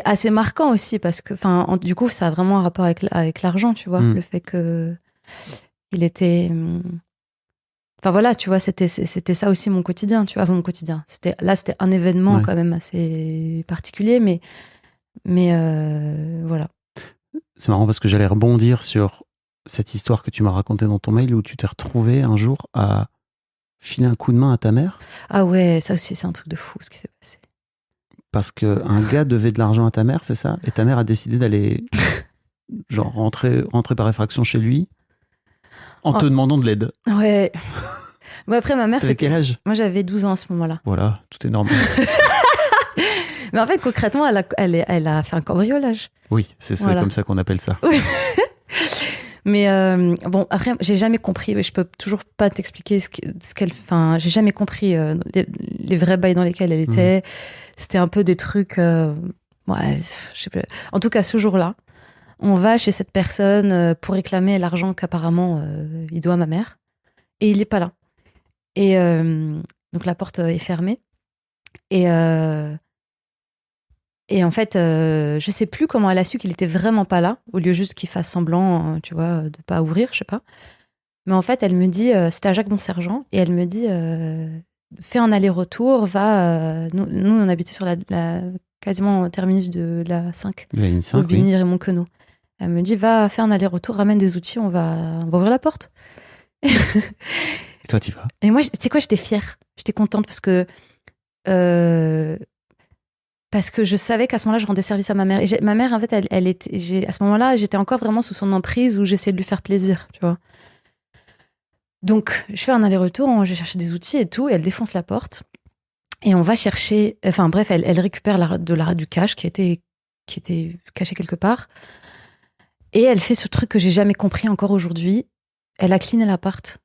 assez marquant aussi parce que, du coup, ça a vraiment un rapport avec l'argent, tu vois. Le fait que il était. Enfin voilà, tu vois, c'était ça aussi mon quotidien, tu vois, mon quotidien. C'était un événement quand même assez particulier, mais voilà. C'est marrant parce que j'allais rebondir sur cette histoire que tu m'as racontée dans ton mail où tu t'es retrouvé un jour à filer un coup de main à ta mère. Ah ouais, ça aussi, c'est un truc de fou ce qui s'est passé. Parce qu'un gars devait de l'argent à ta mère, c'est ça ? Et ta mère a décidé d'aller genre rentrer par effraction chez lui en te demandant de l'aide. Ouais. Bon, après, ma mère, T'avais quel âge ? Moi, j'avais 12 ans à ce moment-là. Voilà, tout est normal. Mais en fait, concrètement, elle a fait un cambriolage. Oui, c'est comme ça qu'on appelle ça. Oui. Mais bon, après, j'ai jamais compris. Je peux toujours pas t'expliquer ce qu'elle. Enfin, j'ai jamais compris les vrais bails dans lesquels elle était. C'était un peu des trucs. Ouais, je sais pas. En tout cas, ce jour-là, on va chez cette personne pour réclamer l'argent qu'apparemment il doit à ma mère. Et il est pas là. Et donc la porte est fermée. Et en fait, je sais plus comment elle a su qu'il était vraiment pas là, au lieu juste qu'il fasse semblant, tu vois, de pas ouvrir, je sais pas. Mais en fait, elle me dit, c'était à Jacques Bonsergent, et elle me dit, fais un aller-retour, va. Nous, on habitait sur la quasiment terminus de la 5, la ligne 5, Aubigny, Raymond Queneau. Elle me dit, va faire un aller-retour, ramène des outils, on va ouvrir la porte. Et toi, t'y vas. Et moi, tu sais quoi, j'étais fière, j'étais contente parce que je savais qu'à ce moment-là, je rendais service à ma mère. Et ma mère, en fait, elle était. À ce moment-là, j'étais encore vraiment sous son emprise où j'essayais de lui faire plaisir, tu vois. Donc, je fais un aller-retour, je cherche des outils et tout, et elle défonce la porte. Et on va chercher, enfin bref, elle récupère du cash qui était caché quelque part. Et elle fait ce truc que j'ai jamais compris encore aujourd'hui. Elle a cleané l'appart.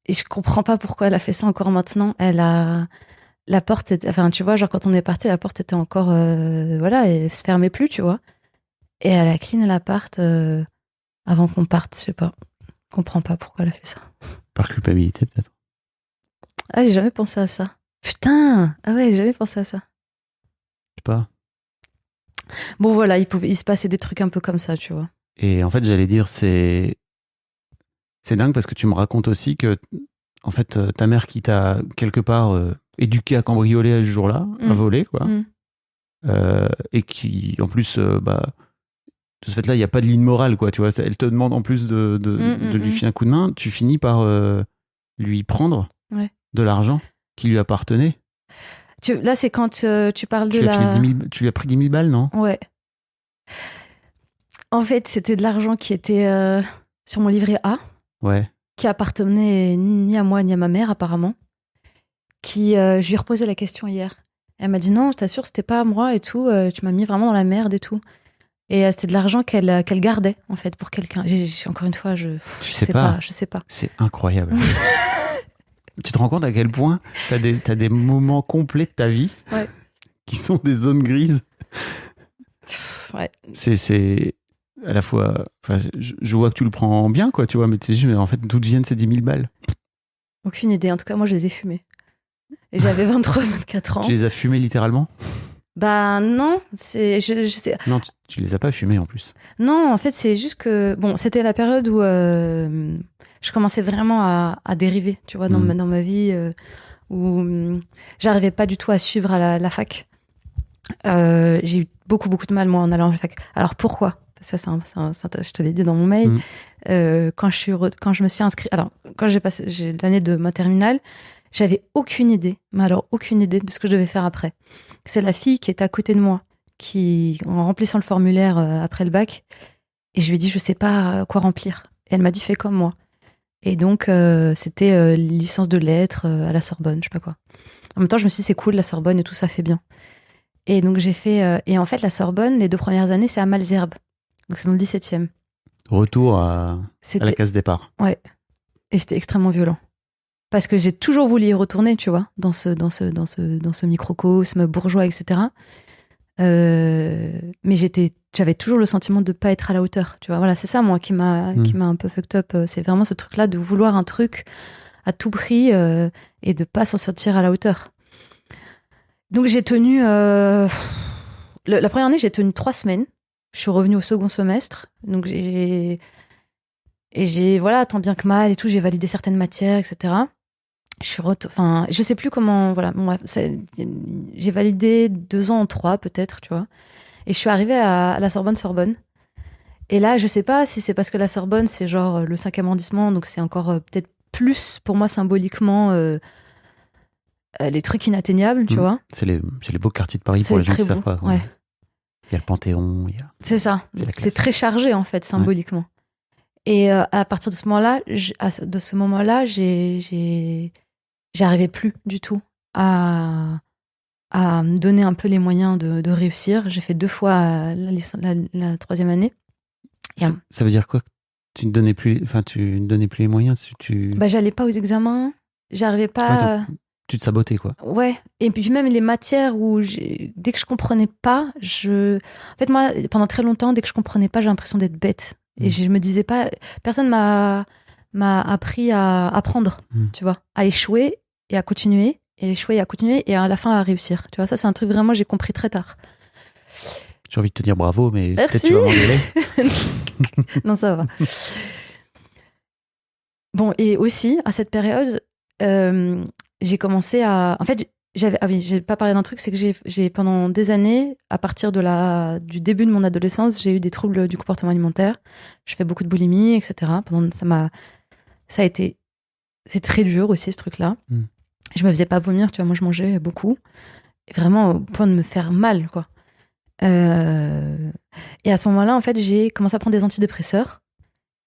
Et je comprends pas pourquoi elle a fait ça encore maintenant. La porte, enfin tu vois, genre quand on est parti, la porte était encore, voilà, elle se fermait plus, tu vois. Et elle a cleané l'appart avant qu'on parte, je sais pas. Je comprends pas pourquoi elle a fait ça. Par culpabilité, peut-être. Ah, j'ai jamais pensé à ça. Putain! Ah ouais, j'ai jamais pensé à ça. Je sais pas. Bon, voilà, il se passait des trucs un peu comme ça, tu vois. Et en fait, j'allais dire, c'est dingue parce que tu me racontes aussi que, en fait, ta mère qui t'a quelque part éduqué à cambrioler ce jour-là, à voler, quoi. Et qui, en plus, de ce fait-là, il n'y a pas de ligne morale, quoi, tu vois. Elle te demande en plus de lui filer un coup de main. Tu finis par lui prendre de l'argent qui lui appartenait. Là, c'est quand tu parles tu lui as pris 10 000 balles, non? Ouais. En fait, c'était de l'argent qui était sur mon livret A. Ouais. Qui appartenait ni à moi ni à ma mère, apparemment. Je lui ai reposé la question hier. Elle m'a dit non, je t'assure, c'était pas à moi et tout. Tu m'as mis vraiment dans la merde et tout. Et c'était de l'argent qu'elle gardait, en fait, pour quelqu'un. Encore une fois, je sais pas. Je sais pas. C'est incroyable. Tu te rends compte à quel point t'as des moments complets de ta vie qui sont des zones grises. Ouais. C'est à la fois... Je vois que tu le prends bien, quoi, tu vois, mais tu sais juste, mais en fait, d'où viennent ces 10 000 balles? Aucune idée. En tout cas, moi, je les ai fumées. Et j'avais 23, 24 ans. Tu les as fumées littéralement? Bah non, je sais. Non, tu les as pas fumées en plus. Non, en fait, c'est juste que... Bon, c'était la période où je commençais vraiment à dériver, tu vois, dans ma vie, où j'arrivais pas du tout à suivre à la fac. J'ai eu beaucoup de mal, moi, en allant à la fac. Alors, pourquoi? Ça, je te l'ai dit dans mon mail. Quand je me suis inscrite... Alors, quand j'ai l'année de ma terminale, j'avais aucune idée, mais alors aucune idée de ce que je devais faire après. C'est la fille qui était à côté de moi, en remplissant le formulaire après le bac, et je lui ai dit, je sais pas quoi remplir. Et elle m'a dit, fais comme moi. Et donc, c'était licence de lettres à la Sorbonne, je sais pas quoi. En même temps, je me suis dit, c'est cool, la Sorbonne et tout, ça fait bien. Et donc, j'ai fait... et en fait, la Sorbonne, les 2 premières années, c'est à Malesherbes. Donc, c'est dans le 17e. Retour à la case départ. Ouais. Et c'était extrêmement violent. Parce que j'ai toujours voulu y retourner, tu vois, dans ce microcosme bourgeois, etc. Mais j'avais toujours le sentiment de pas être à la hauteur, tu vois. Voilà, c'est ça, moi, qui m'a un peu fucked up. C'est vraiment ce truc-là de vouloir un truc à tout prix et de pas s'en sortir à la hauteur. Donc j'ai tenu... la première année, j'ai tenu 3 semaines. Je suis revenue au second semestre. Donc j'ai voilà, tant bien que mal et tout, j'ai validé certaines matières, etc. Je sais plus comment, voilà. Bon, j'ai validé 2 ans en 3, peut-être, tu vois. Et je suis arrivée à la Sorbonne. Et là, je sais pas si c'est parce que la Sorbonne, c'est genre le 5e arrondissement, donc c'est encore peut-être plus, pour moi, symboliquement, les trucs inatteignables, tu vois. C'est les beaux quartiers de Paris pour les gens qui savent pas. Ouais. Il y a le Panthéon, C'est ça. C'est très chargé, en fait, symboliquement. Ouais. Et à partir de ce moment-là, j'arrivais plus du tout à me donner un peu les moyens de réussir. J'ai fait 2 fois la 3e année. Ça veut dire quoi? Tu ne donnais plus les moyens? J'allais pas aux examens. J'arrivais pas... tu te sabotais, quoi. Ouais. Et puis même les matières où dès que je comprenais pas, en fait, moi, pendant très longtemps, dès que je comprenais pas, j'ai l'impression d'être bête. Et je me disais pas... Personne m'a appris à apprendre, tu vois, à échouer et à continuer, et échouer et à continuer, et à la fin à réussir. Tu vois, ça, c'est un truc vraiment, j'ai compris très tard. J'ai envie de te dire bravo, mais merci. Peut-être tu vas m'engueuler. Non, ça va. Bon, et aussi, à cette période, j'ai commencé à... En fait, j'ai pas parlé d'un truc, c'est que j'ai pendant des années, à partir du début de mon adolescence, j'ai eu des troubles du comportement alimentaire. Je fais beaucoup de boulimie, etc. C'est très dur aussi, ce truc-là. Je me faisais pas vomir, tu vois, moi je mangeais beaucoup. Et vraiment au point de me faire mal, quoi. Et à ce moment-là, en fait, j'ai commencé à prendre des antidépresseurs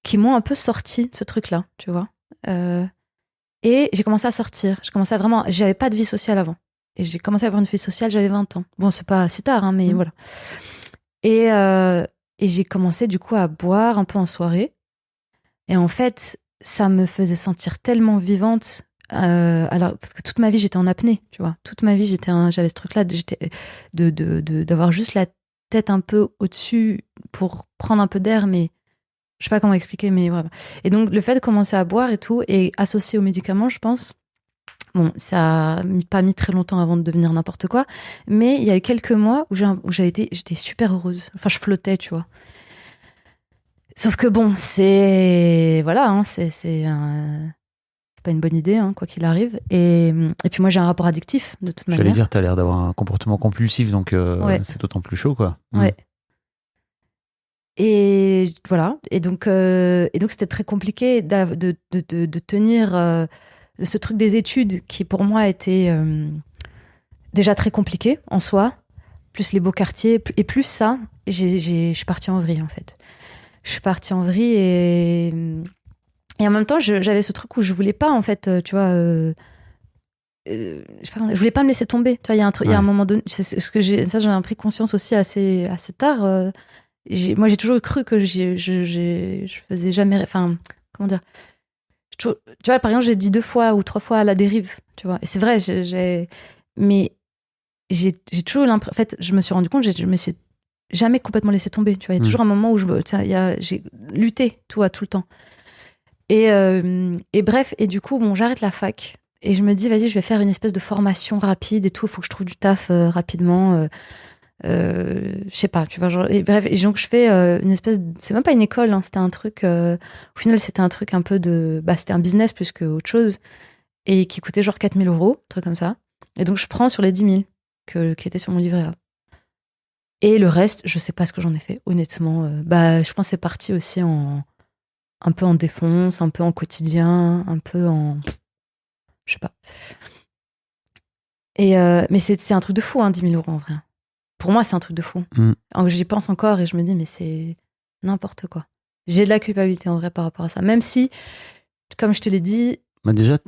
qui m'ont un peu sorti de ce truc-là, tu vois. Et j'ai commencé à sortir. J'avais pas de vie sociale avant. Et j'ai commencé à avoir une vie sociale, j'avais 20 ans. Bon, c'est pas si tard, hein, mais voilà. Et j'ai commencé du coup à boire un peu en soirée. Et en fait, ça me faisait sentir tellement vivante. Alors, parce que toute ma vie, j'étais en apnée, tu vois. Toute ma vie, j'avais ce truc-là d'avoir juste la tête un peu au-dessus pour prendre un peu d'air, mais je sais pas comment expliquer, mais voilà. Et donc, le fait de commencer à boire et tout, et associé aux médicaments, je pense, bon, ça a pas mis très longtemps avant de devenir n'importe quoi, mais il y a eu quelques mois où j'étais super heureuse. Enfin, je flottais, tu vois. Sauf que bon, voilà, hein, c'est pas une bonne idée, hein, quoi qu'il arrive. Et puis moi, j'ai un rapport addictif, de toute manière. J'allais dire, t'as l'air d'avoir un comportement compulsif, donc Ouais. c'est d'autant plus chaud, quoi. Ouais. Et voilà. Et donc c'était très compliqué de tenir ce truc des études qui, pour moi, était déjà très compliqué en soi, plus les beaux quartiers, et plus ça, je suis partie en vrille, en fait. Je suis partie en vrille et en même temps, j'avais ce truc où je voulais pas, en fait, tu vois, je sais pas, je voulais pas me laisser tomber. Tu vois, il y a un truc, il y a un moment donné, ça, j'en ai pris conscience aussi assez tard. Moi, j'ai toujours cru que je faisais jamais, enfin, comment dire, tu vois, par exemple, j'ai dit 2 fois ou 3 fois à la dérive, tu vois, et c'est vrai, mais j'ai toujours l'impression, en fait, je me suis rendu compte, je me suis jamais complètement laissé tomber, tu vois, il y a toujours un moment où j'ai lutté, tout le temps. Et bref, et du coup, bon, j'arrête la fac et je me dis, vas-y, je vais faire une espèce de formation rapide et tout, il faut que je trouve du taf rapidement. Je sais pas, tu vois, genre, et bref, et donc je fais une espèce c'est même pas une école, hein, c'était un truc, au final, c'était un truc un peu c'était un business plus qu'autre chose et qui coûtait genre 4 000 €, un truc comme ça. Et donc, je prends sur les 10 000 qui étaient sur mon livret A. Et le reste, je sais pas ce que j'en ai fait, honnêtement. Je pense que c'est parti aussi un peu en défonce, un peu en quotidien, un peu en... Je sais pas. Mais c'est un truc de fou, hein, 10 000 € en vrai. Pour moi, c'est un truc de fou. J'y pense encore et je me dis, mais c'est n'importe quoi. J'ai de la culpabilité en vrai par rapport à ça. Même si, comme je te l'ai dit... Bah déjà,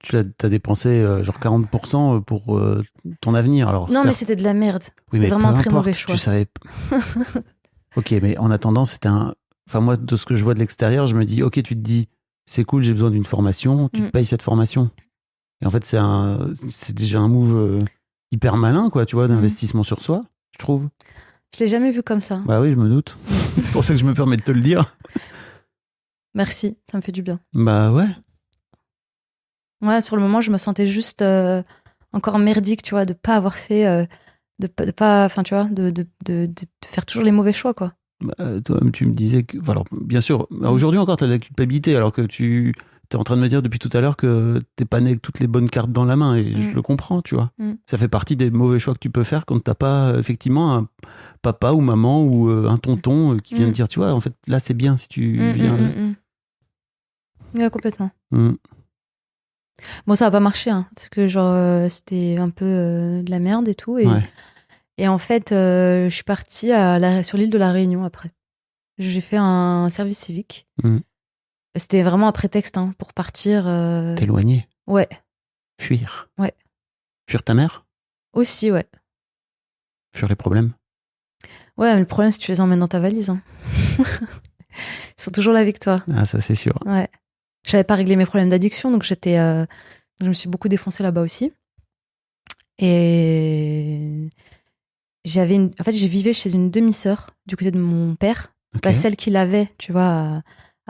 tu as dépensé genre 40% pour ton avenir. Alors, non, mais c'était de la merde. Oui, c'était vraiment un très mauvais choix. Tu savais... Ok, mais en attendant, c'était un... Enfin, moi, de ce que je vois de l'extérieur, je me dis, ok, tu te dis, c'est cool, j'ai besoin d'une formation, tu te payes cette formation. Et en fait, c'est déjà un move hyper malin, quoi, tu vois, d'investissement sur soi, je trouve. Je l'ai jamais vu comme ça. Bah oui, je me doute. C'est pour ça que je me permets de te le dire. Merci, ça me fait du bien. Bah ouais. Ouais, sur le moment, je me sentais juste encore merdique, tu vois, de pas avoir fait, de pas, enfin, tu vois, de faire toujours les mauvais choix, quoi. Bah, toi-même, tu me disais que, alors, bien sûr, aujourd'hui encore, tu as de la culpabilité, alors que tu es en train de me dire depuis tout à l'heure que t'es pas né avec toutes les bonnes cartes dans la main, et je le comprends, tu vois. Ça fait partie des mauvais choix que tu peux faire quand t'as pas effectivement un papa ou maman ou un tonton qui vient te dire, tu vois, en fait, là, c'est bien si tu viens. Ouais, complètement. Bon, ça a pas marché, hein, parce que genre, c'était un peu de la merde et tout, et en fait, je suis partie sur l'île de la Réunion après. J'ai fait un service civique. C'était vraiment un prétexte, hein, pour partir. T'éloigner. Ouais. Fuir. Ouais. Fuir ta mère. Aussi, ouais. Fuir les problèmes. Ouais, mais le problème, c'est que tu les emmènes dans ta valise. Hein. Ils sont toujours là avec toi. Ah, ça, c'est sûr. Ouais. J'avais pas réglé mes problèmes d'addiction, donc je me suis beaucoup défoncée là-bas aussi. Et en fait, je vivais chez une demi-sœur du côté de mon père, celle qu'il avait, tu vois,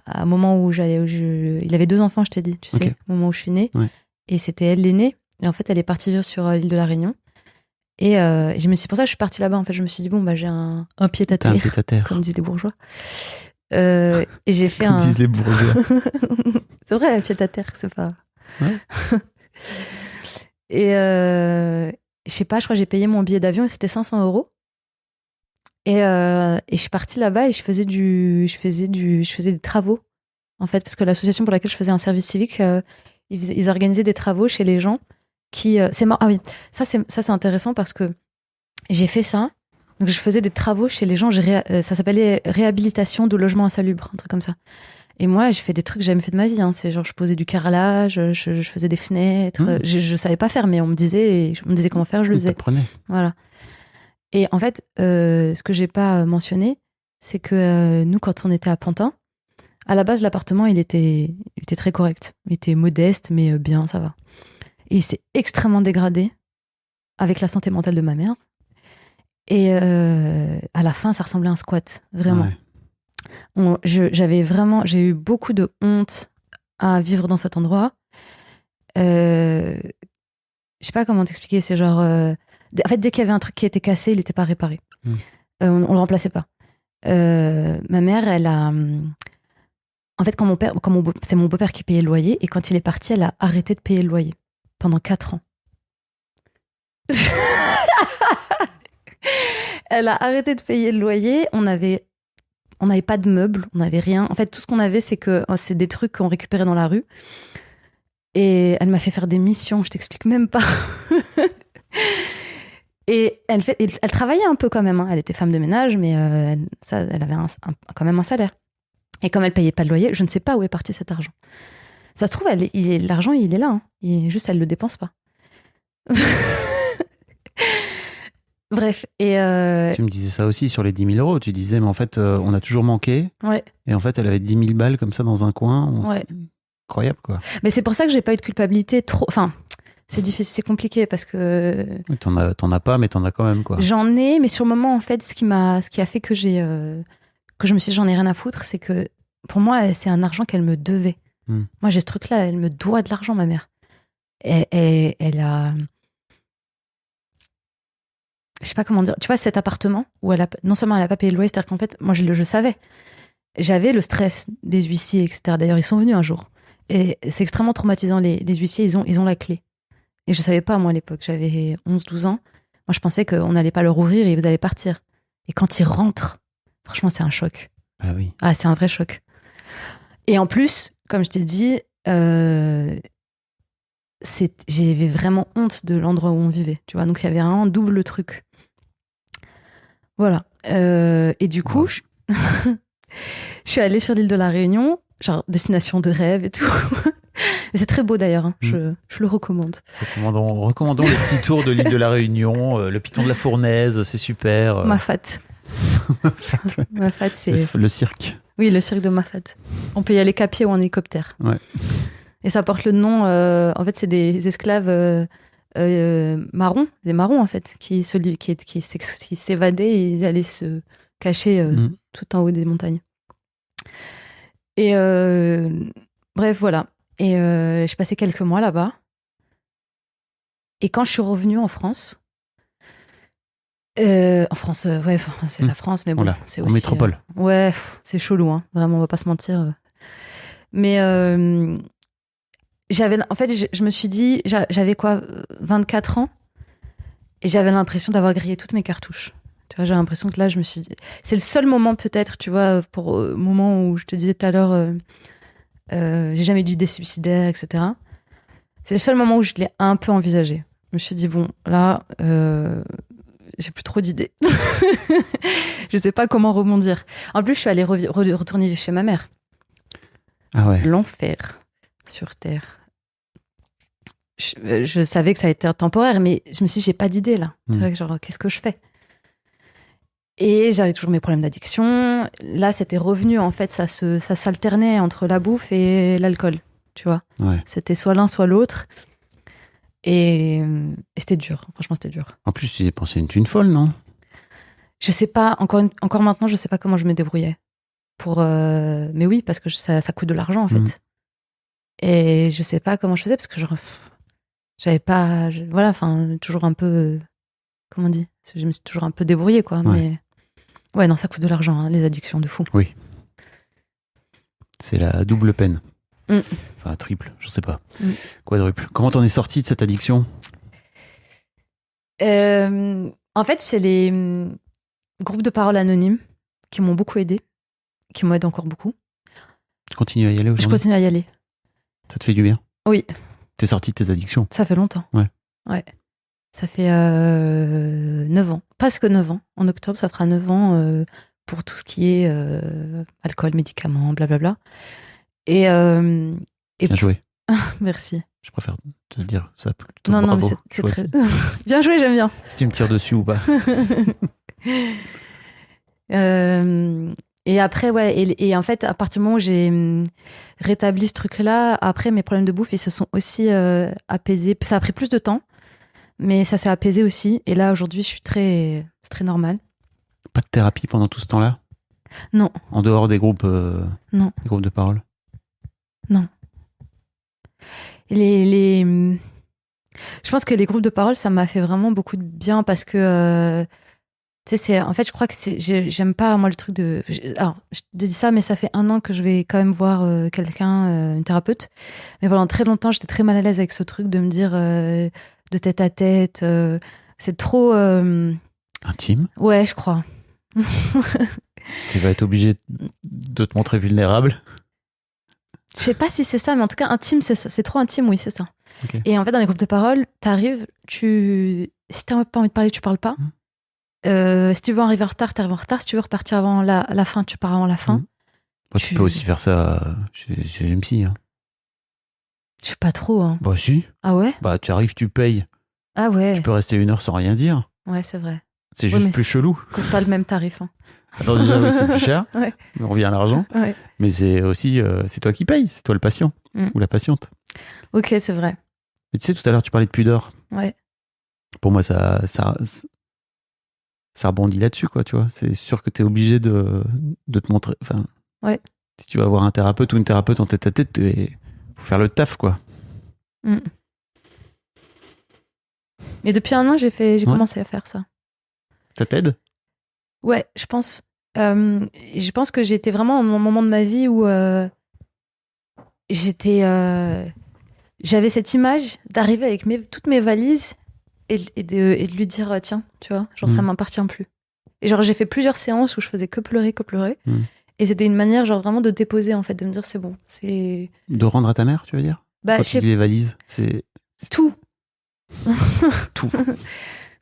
à un moment où il avait 2 enfants, je t'ai dit, tu sais, au moment où je suis née. Ouais. Et c'était elle l'aînée. Et en fait, elle est partie vivre sur l'île de la Réunion. Et c'est pour ça que je suis partie là-bas. En fait, je me suis dit, bon, j'ai un pied-à-terre, un pied-à-terre, comme disent les bourgeois. Et j'ai fait comme disent les bourgeois. C'est vrai, pied-à-terre, c'est pas... Ouais. Et je sais pas, je crois que j'ai payé mon billet d'avion et c'était 500 €. Et je suis partie là-bas et je faisais des travaux, en fait, parce que l'association pour laquelle je faisais un service civique, ils organisaient des travaux chez les gens qui... c'est marrant. Ah oui, ça c'est intéressant parce que j'ai fait ça. Donc je faisais des travaux chez les gens, ça s'appelait réhabilitation de logements insalubres, un truc comme ça. Et moi, j'ai fait des trucs que j'ai jamais fait de ma vie. Hein. C'est genre, je posais du carrelage, je faisais des fenêtres. Je savais pas faire, mais on me disait comment faire, je le faisais. T'apprenais. Voilà. Et en fait, ce que j'ai pas mentionné, c'est que nous, quand on était à Pantin, à la base, l'appartement, il était très correct. Il était modeste, mais bien, ça va. Et il s'est extrêmement dégradé avec la santé mentale de ma mère. Et à la fin, ça ressemblait à un squat, vraiment. Ouais. J'ai eu beaucoup de honte à vivre dans cet endroit. Je sais pas comment t'expliquer, c'est genre... en fait, dès qu'il y avait un truc qui était cassé, il n'était pas réparé. On le remplaçait pas. Ma mère, elle a... En fait, c'est mon beau-père qui payait le loyer, et quand il est parti, elle a arrêté de payer le loyer pendant 4 ans. Elle a arrêté de payer le loyer. On n'avait pas de meubles, on n'avait rien. En fait, tout ce qu'on avait, c'est des trucs qu'on récupérait dans la rue. Et elle m'a fait faire des missions, je t'explique même pas. Et elle travaillait un peu quand même. Hein. Elle était femme de ménage, mais elle avait quand même un salaire. Et comme elle payait pas de loyer, je ne sais pas où est parti cet argent. Ça se trouve, l'argent, il est là. Hein. Juste, elle le dépense pas. Bref. Et tu me disais ça aussi sur les 10 000 euros. Tu disais, mais en fait, on a toujours manqué. Ouais. Et en fait, elle avait 10 000 balles comme ça dans un coin. Ouais. Incroyable, quoi. Mais c'est pour ça que j'ai pas eu de culpabilité trop. Enfin, c'est difficile, c'est compliqué parce que. Oui, t'en as pas, mais t'en as quand même, quoi. J'en ai, mais sur le moment, en fait, ce qui a fait que que je me suis dit, j'en ai rien à foutre, c'est que pour moi, c'est un argent qu'elle me devait. Moi, j'ai ce truc-là, elle me doit de l'argent, ma mère. Et elle a. Je sais pas comment dire. Tu vois, cet appartement où non seulement elle a pas payé le loyer, c'est-à-dire qu'en fait, moi, je savais. J'avais le stress des huissiers, etc. D'ailleurs, ils sont venus un jour. Et c'est extrêmement traumatisant. Les huissiers, ils ont la clé. Et je savais pas, moi, à l'époque. J'avais 11-12 ans. Moi, je pensais qu'on n'allait pas leur ouvrir et ils allaient partir. Et quand ils rentrent, franchement, c'est un choc. Ah oui. Ah, c'est un vrai choc. Et en plus, comme je t'ai dit, j'avais vraiment honte de l'endroit où on vivait. Tu vois, donc il y avait un double truc. Voilà. Et du coup, je suis allée sur l'île de la Réunion, genre destination de rêve et tout. Et c'est très beau d'ailleurs, hein. Je le recommande. Recommandons le petit tour de l'île de la Réunion, le piton de la Fournaise, c'est super. Mafat. Mafat, c'est... Le cirque. Oui, le cirque de Mafat. On peut y aller qu'à pied ou en hélicoptère. Ouais. Et ça porte le nom... en fait, c'est des esclaves marrons, des marrons en fait, qui s'évadaient et ils allaient se cacher tout en haut des montagnes. Et bref, voilà. Et j'ai passé quelques mois là-bas. Et quand je suis revenue en France... ouais, c'est la France, mais bon, voilà, c'est aussi... En métropole. Ouais, c'est chelou, hein. Vraiment, on va pas se mentir. Mais en fait, je me suis dit, j'avais quoi, 24 ans, et j'avais l'impression d'avoir grillé toutes mes cartouches. Tu vois, j'ai l'impression que là, je me suis dit, c'est le seul moment peut-être, tu vois, pour le moment où je te disais tout à l'heure, j'ai jamais eu d'idée suicidaire, etc. C'est le seul moment où je l'ai un peu envisagé. Je me suis dit, bon, là... j'ai plus trop d'idées. Je sais pas comment rebondir. En plus, je suis allée retourner chez ma mère. Ah ouais. L'enfer sur Terre. Je savais que ça allait être temporaire, mais je me suis dit, j'ai pas d'idée là. Tu vois, genre, qu'est-ce que je fais? Et j'avais toujours mes problèmes d'addiction. Là, c'était revenu, en fait, ça s'alternait entre la bouffe et l'alcool. Tu vois? Ouais. C'était soit l'un, soit l'autre. Et c'était dur, franchement c'était dur. En plus, tu dépensais une thune folle, non? Je sais pas, encore maintenant, je sais pas comment je me débrouillais. Mais oui, parce que ça coûte de l'argent en fait. Et je sais pas comment je faisais parce que j'avais pas. Voilà, enfin, toujours un peu. Comment on dit? Je me suis toujours un peu débrouillée quoi. Ouais. Mais ouais, non, ça coûte de l'argent, hein, les addictions de fou. Oui. C'est la double peine. Enfin, triple, je sais pas. Quadruple. Comment t'en es sortie de cette addiction? En fait, c'est les groupes de parole anonymes qui m'ont beaucoup aidée, qui m'aident encore beaucoup. Tu continues à y aller aujourd'hui? Je continue à y aller. Ça te fait du bien? Oui. T'es sortie de tes addictions? Ça fait longtemps. Ouais. Ça fait 9 ans. Presque 9 ans. En octobre, ça fera 9 ans pour tout ce qui est alcool, médicaments, blablabla. Et Bien joué. merci. Je préfère te le dire ça plutôt. Non, mais bravo. c'est très bien joué, j'aime bien. Si tu me tires dessus ou pas. Et après, ouais, et en fait, à partir du moment où j'ai rétabli ce truc-là, après, mes problèmes de bouffe, ils se sont aussi apaisés. Ça a pris plus de temps, mais ça s'est apaisé aussi. Et là, aujourd'hui, c'est très normal. Pas de thérapie pendant tout ce temps-là? Non. En dehors des groupes, Non. des groupes de parole? Non. Je pense que les groupes de parole, ça m'a fait vraiment beaucoup de bien parce que, tu sais, en fait, je crois que j'aime pas, moi, le truc de. Alors, je te dis ça, mais ça fait 1 an que je vais quand même voir quelqu'un, une thérapeute. Mais pendant très longtemps, j'étais très mal à l'aise avec ce truc de me dire de tête à tête. C'est trop. Intime? Ouais, je crois. Tu vas être obligé de te montrer vulnérable? Je sais pas si c'est ça, mais en tout cas, intime, c'est trop intime, oui, c'est ça. Okay. Et en fait, dans les groupes de parole, t'arrives, si t'as pas envie de parler, tu parles pas. Si tu veux arriver en retard, t'arrives en retard. Si tu veux repartir avant la fin, tu pars avant la fin. Bon, tu peux aussi faire ça chez une psy. Hein. Je sais pas trop. Hein. Bah si. Ah ouais? Bah tu arrives, tu payes. Ah ouais. Tu peux rester 1 heure sans rien dire. Ouais, c'est vrai. C'est juste plus chelou. Coûte pas le même tarif. Hein. Alors déjà, oui, c'est plus cher. Ouais. On revient à l'argent. Ouais. Mais c'est aussi, c'est toi qui payes. C'est toi le patient ou la patiente. Ok, c'est vrai. Mais tu sais, tout à l'heure, tu parlais de pudeur. Ouais. Pour moi, ça rebondit là-dessus, quoi, tu vois. C'est sûr que tu es obligé de te montrer. Enfin, ouais. Si tu vas voir un thérapeute ou une thérapeute en tête à tête, il faut faire le taf, quoi. Et depuis 1 an, j'ai commencé à faire ça. Ça t'aide? Ouais, je pense. Je pense que j'étais vraiment dans un moment de ma vie où j'avais cette image d'arriver avec toutes mes valises et de lui dire tiens, tu vois, genre ça m'appartient plus. Et genre j'ai fait plusieurs séances où je faisais que pleurer. Et c'était une manière genre vraiment de déposer en fait, de me dire c'est bon, c'est. De rendre à ta mère, tu veux dire? Bah, quand tu dis les valises, c'est tout. Tout.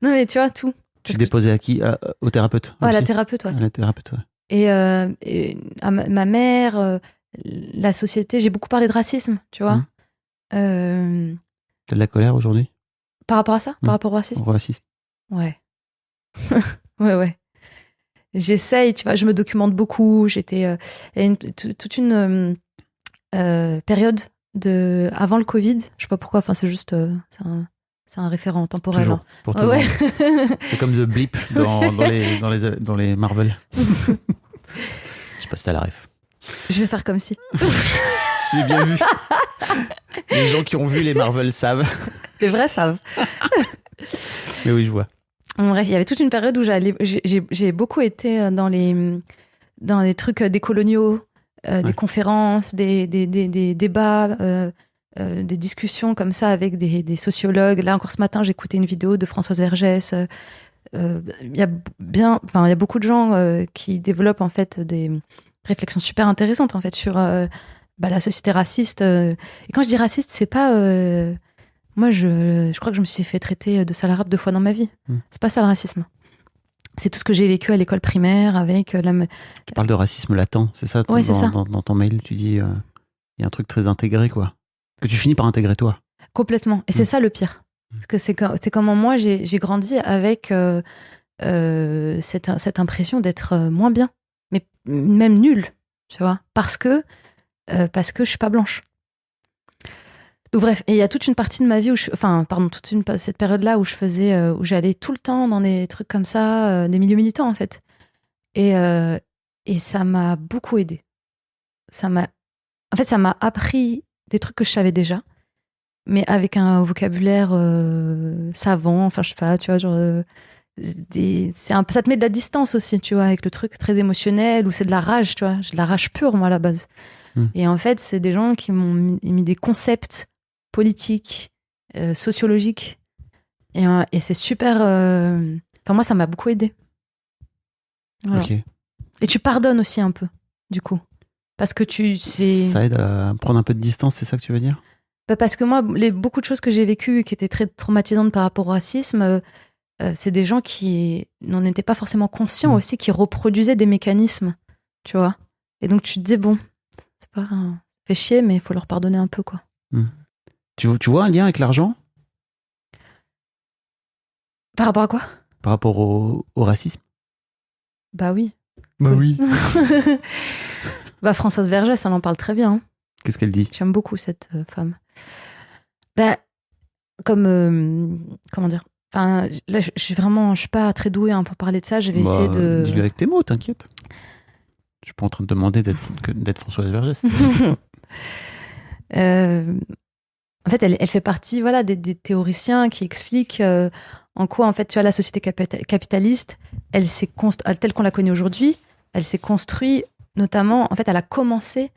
Non mais tu vois tout. Tu déposais à qui? Au thérapeute? Ouais, à la thérapeute, ouais. À la thérapeute, ouais. Et à ma mère, la société, j'ai beaucoup parlé de racisme, tu vois. T'as de la colère aujourd'hui? Par rapport à ça? Par rapport au racisme? Au racisme. Ouais. ouais. J'essaye, tu vois, je me documente beaucoup. J'étais. Il y a toute une période avant le Covid, je sais pas pourquoi, enfin, c'est juste. C'est un référent temporel. Toujours, pour tout le monde. C'est comme The Blip dans les Marvel. Je sais pas si t'as la ref. Je vais faire comme si. J'ai bien vu. Les gens qui ont vu les Marvel savent. Les vrais savent. Mais oui, je vois. Bref, il y avait toute une période où j'ai beaucoup été dans les trucs décoloniaux, des conférences, des débats, des discussions comme ça avec des sociologues. Là encore ce matin, j'ai écouté une vidéo de Françoise Vergès. Il y a beaucoup de gens qui développent en fait des réflexions super intéressantes en fait sur la société raciste. Et quand je dis raciste, c'est pas moi je crois que je me suis fait traiter de sale arabe 2 fois dans ma vie. C'est pas ça le racisme. C'est tout ce que j'ai vécu à l'école primaire avec Tu parles de racisme latent, c'est ça? Ouais, c'est ça. Dans ton mail, tu dis il y a un truc très intégré, quoi. Que tu finis par intégrer toi. Complètement. Et c'est ça le pire. Parce que c'est comment moi j'ai grandi avec cette impression d'être moins bien, mais même nulle, tu vois, parce que je suis pas blanche. Donc bref, et il y a toute une partie de ma vie où cette période-là où où j'allais tout le temps dans des trucs comme ça, des milieux militants en fait, et ça m'a beaucoup aidée. Ça m'a appris des trucs que je savais déjà, mais avec un vocabulaire savant, enfin je sais pas, tu vois, genre ça te met de la distance aussi, tu vois, avec le truc très émotionnel où c'est de la rage, tu vois, j'ai de la rage pure moi à la base. Et en fait, c'est des gens qui m'ont mis des concepts politiques, sociologiques, et c'est super. Enfin moi, ça m'a beaucoup aidé. Voilà. Okay. Et tu pardonnes aussi un peu, du coup, parce que ça aide à prendre un peu de distance, c'est ça que tu veux dire? Parce que moi, beaucoup de choses que j'ai vécues qui étaient très traumatisantes par rapport au racisme, c'est des gens qui n'en étaient pas forcément conscients aussi, qui reproduisaient des mécanismes, tu vois. Et donc tu te dis, bon, c'est pas fait chier, mais il faut leur pardonner un peu, quoi. Tu vois un lien avec l'argent Par rapport à quoi? par rapport au racisme? Bah oui. Oui. Bah Françoise Vergès, elle en parle très bien. Hein. Qu'est-ce qu'elle dit? J'aime beaucoup cette femme. Bah, comme... comment dire? Enfin, là, je suis pas très douée hein, pour parler de ça. Je vais essayer de... Dis-le avec tes mots, t'inquiète. Je suis pas en train de te demander d'être Françoise Vergès. En fait, elle fait partie voilà, des théoriciens qui expliquent en quoi, en fait, tu vois, la société capitaliste, telle qu'on la connaît aujourd'hui, elle s'est construite notamment, en fait, elle a commencé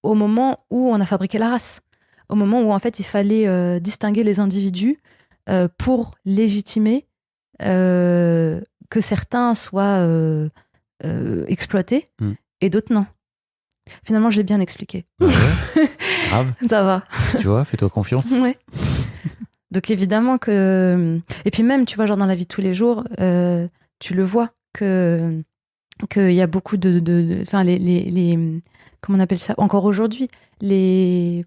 au moment où on a fabriqué la race. Au moment où, en fait, il fallait distinguer les individus pour légitimer que certains soient exploités et d'autres non. Finalement, je l'ai bien expliqué. Ouais, grave. Ça va. Tu vois, fais-toi confiance. Ouais. Donc évidemment que... Et puis même, tu vois, genre dans la vie de tous les jours, tu le vois qu'il y a beaucoup de... Enfin, les... Comment on appelle ça? Encore aujourd'hui, les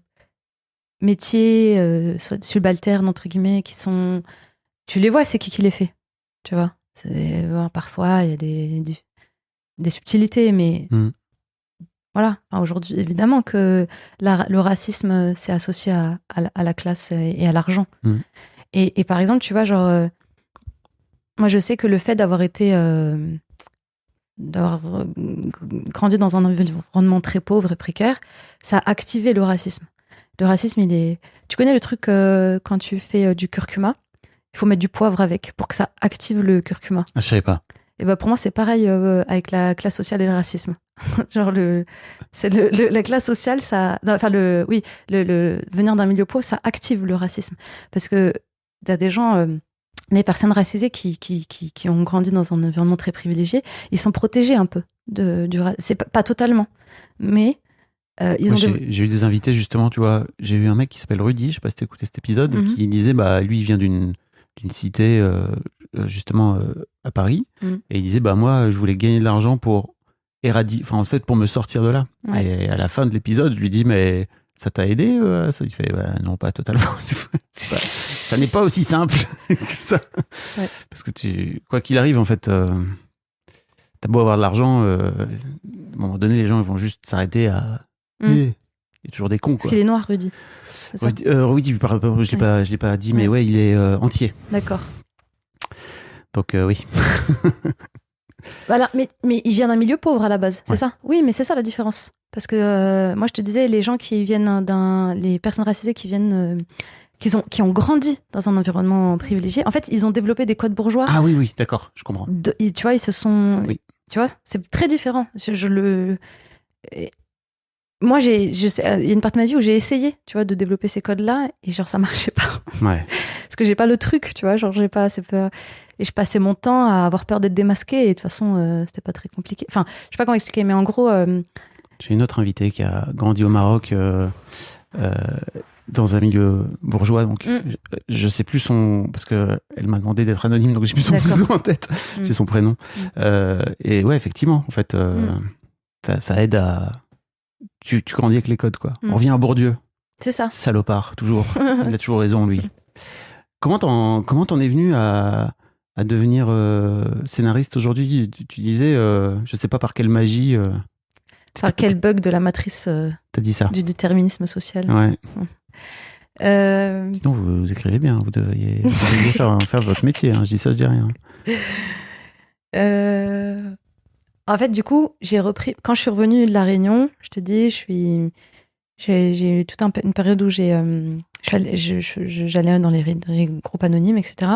métiers subalternes, entre guillemets, qui sont... Tu les vois, c'est qui les fait, tu vois. Parfois, il y a des subtilités, mais... Voilà, enfin, aujourd'hui, évidemment que le racisme, c'est associé à la classe et à l'argent. Et par exemple, tu vois, genre, moi, je sais que le fait d'avoir grandi dans un environnement très pauvre et précaire, ça a activé le racisme. Le racisme, tu connais le truc quand tu fais du curcuma, il faut mettre du poivre avec pour que ça active le curcuma. Je savais pas. Et ben pour moi, c'est pareil avec la classe sociale et le racisme. Genre, la classe sociale, ça. Enfin, venir d'un milieu pauvre, ça active le racisme. Parce que t'as des gens, des personnes racisées qui ont grandi dans un environnement très privilégié, ils sont protégés un peu du racisme. C'est pas totalement. Mais ils ont. J'ai eu des invités, justement, tu vois. J'ai eu un mec qui s'appelle Rudy, je sais pas si t'as écouté cet épisode, qui disait, bah, lui, il vient d'une cité, justement, à Paris. Et il disait, bah, moi, je voulais gagner de l'argent pour pour me sortir de là. Ouais. Et à la fin de l'épisode, je lui dis, mais ça t'a aidé ça? Il fait, bah, non, pas totalement. Ça n'est pas aussi simple que ça. Ouais. Parce que quoi qu'il arrive, en fait, t'as beau avoir de l'argent, à un moment donné, les gens ils vont juste s'arrêter à. Il y a toujours des cons, quoi. Parce qu'il est noir, Rudy. Rudy, je l'ai pas dit, mais ouais, il est entier. D'accord. Donc, oui. Voilà, mais il vient d'un milieu pauvre à la base, c'est ça? Oui, mais c'est ça la différence. Parce que moi, je te disais, les gens qui viennent les personnes racisées qui viennent, qui ont grandi dans un environnement privilégié, en fait, ils ont développé des codes bourgeois. Ah oui, d'accord, je comprends. Tu vois, ils se sont... Oui. Tu vois, c'est très différent. Moi, il y a une partie de ma vie où j'ai essayé, tu vois, de développer ces codes-là, et genre, ça marchait pas. Ouais. Parce que j'ai pas le truc, tu vois, genre, et je passais mon temps à avoir peur d'être démasquée, et de toute façon, c'était pas très compliqué. Enfin, je sais pas comment expliquer, mais en gros... J'ai une autre invitée qui a grandi au Maroc, dans un milieu bourgeois, donc je sais plus parce que elle m'a demandé d'être anonyme, donc j'ai plus son pseudo en tête. C'est son prénom. Et ouais, effectivement, en fait, ça aide à... Tu grandis avec les codes, quoi. On revient à Bourdieu. C'est ça. Salopard, toujours. Il a toujours raison, lui. Comment t'en es venu à devenir scénariste aujourd'hui? Tu disais, je sais pas par quelle magie... par quel bug de la matrice t'as dit ça. Du déterminisme social. Ouais. Sinon, vous écrivez bien. Vous devriez faire votre métier. Hein. Je dis ça, je dis rien. En fait, du coup, j'ai repris... Quand je suis revenue de La Réunion, je te dis, j'ai eu toute une période où j'allais dans les groupes anonymes, etc.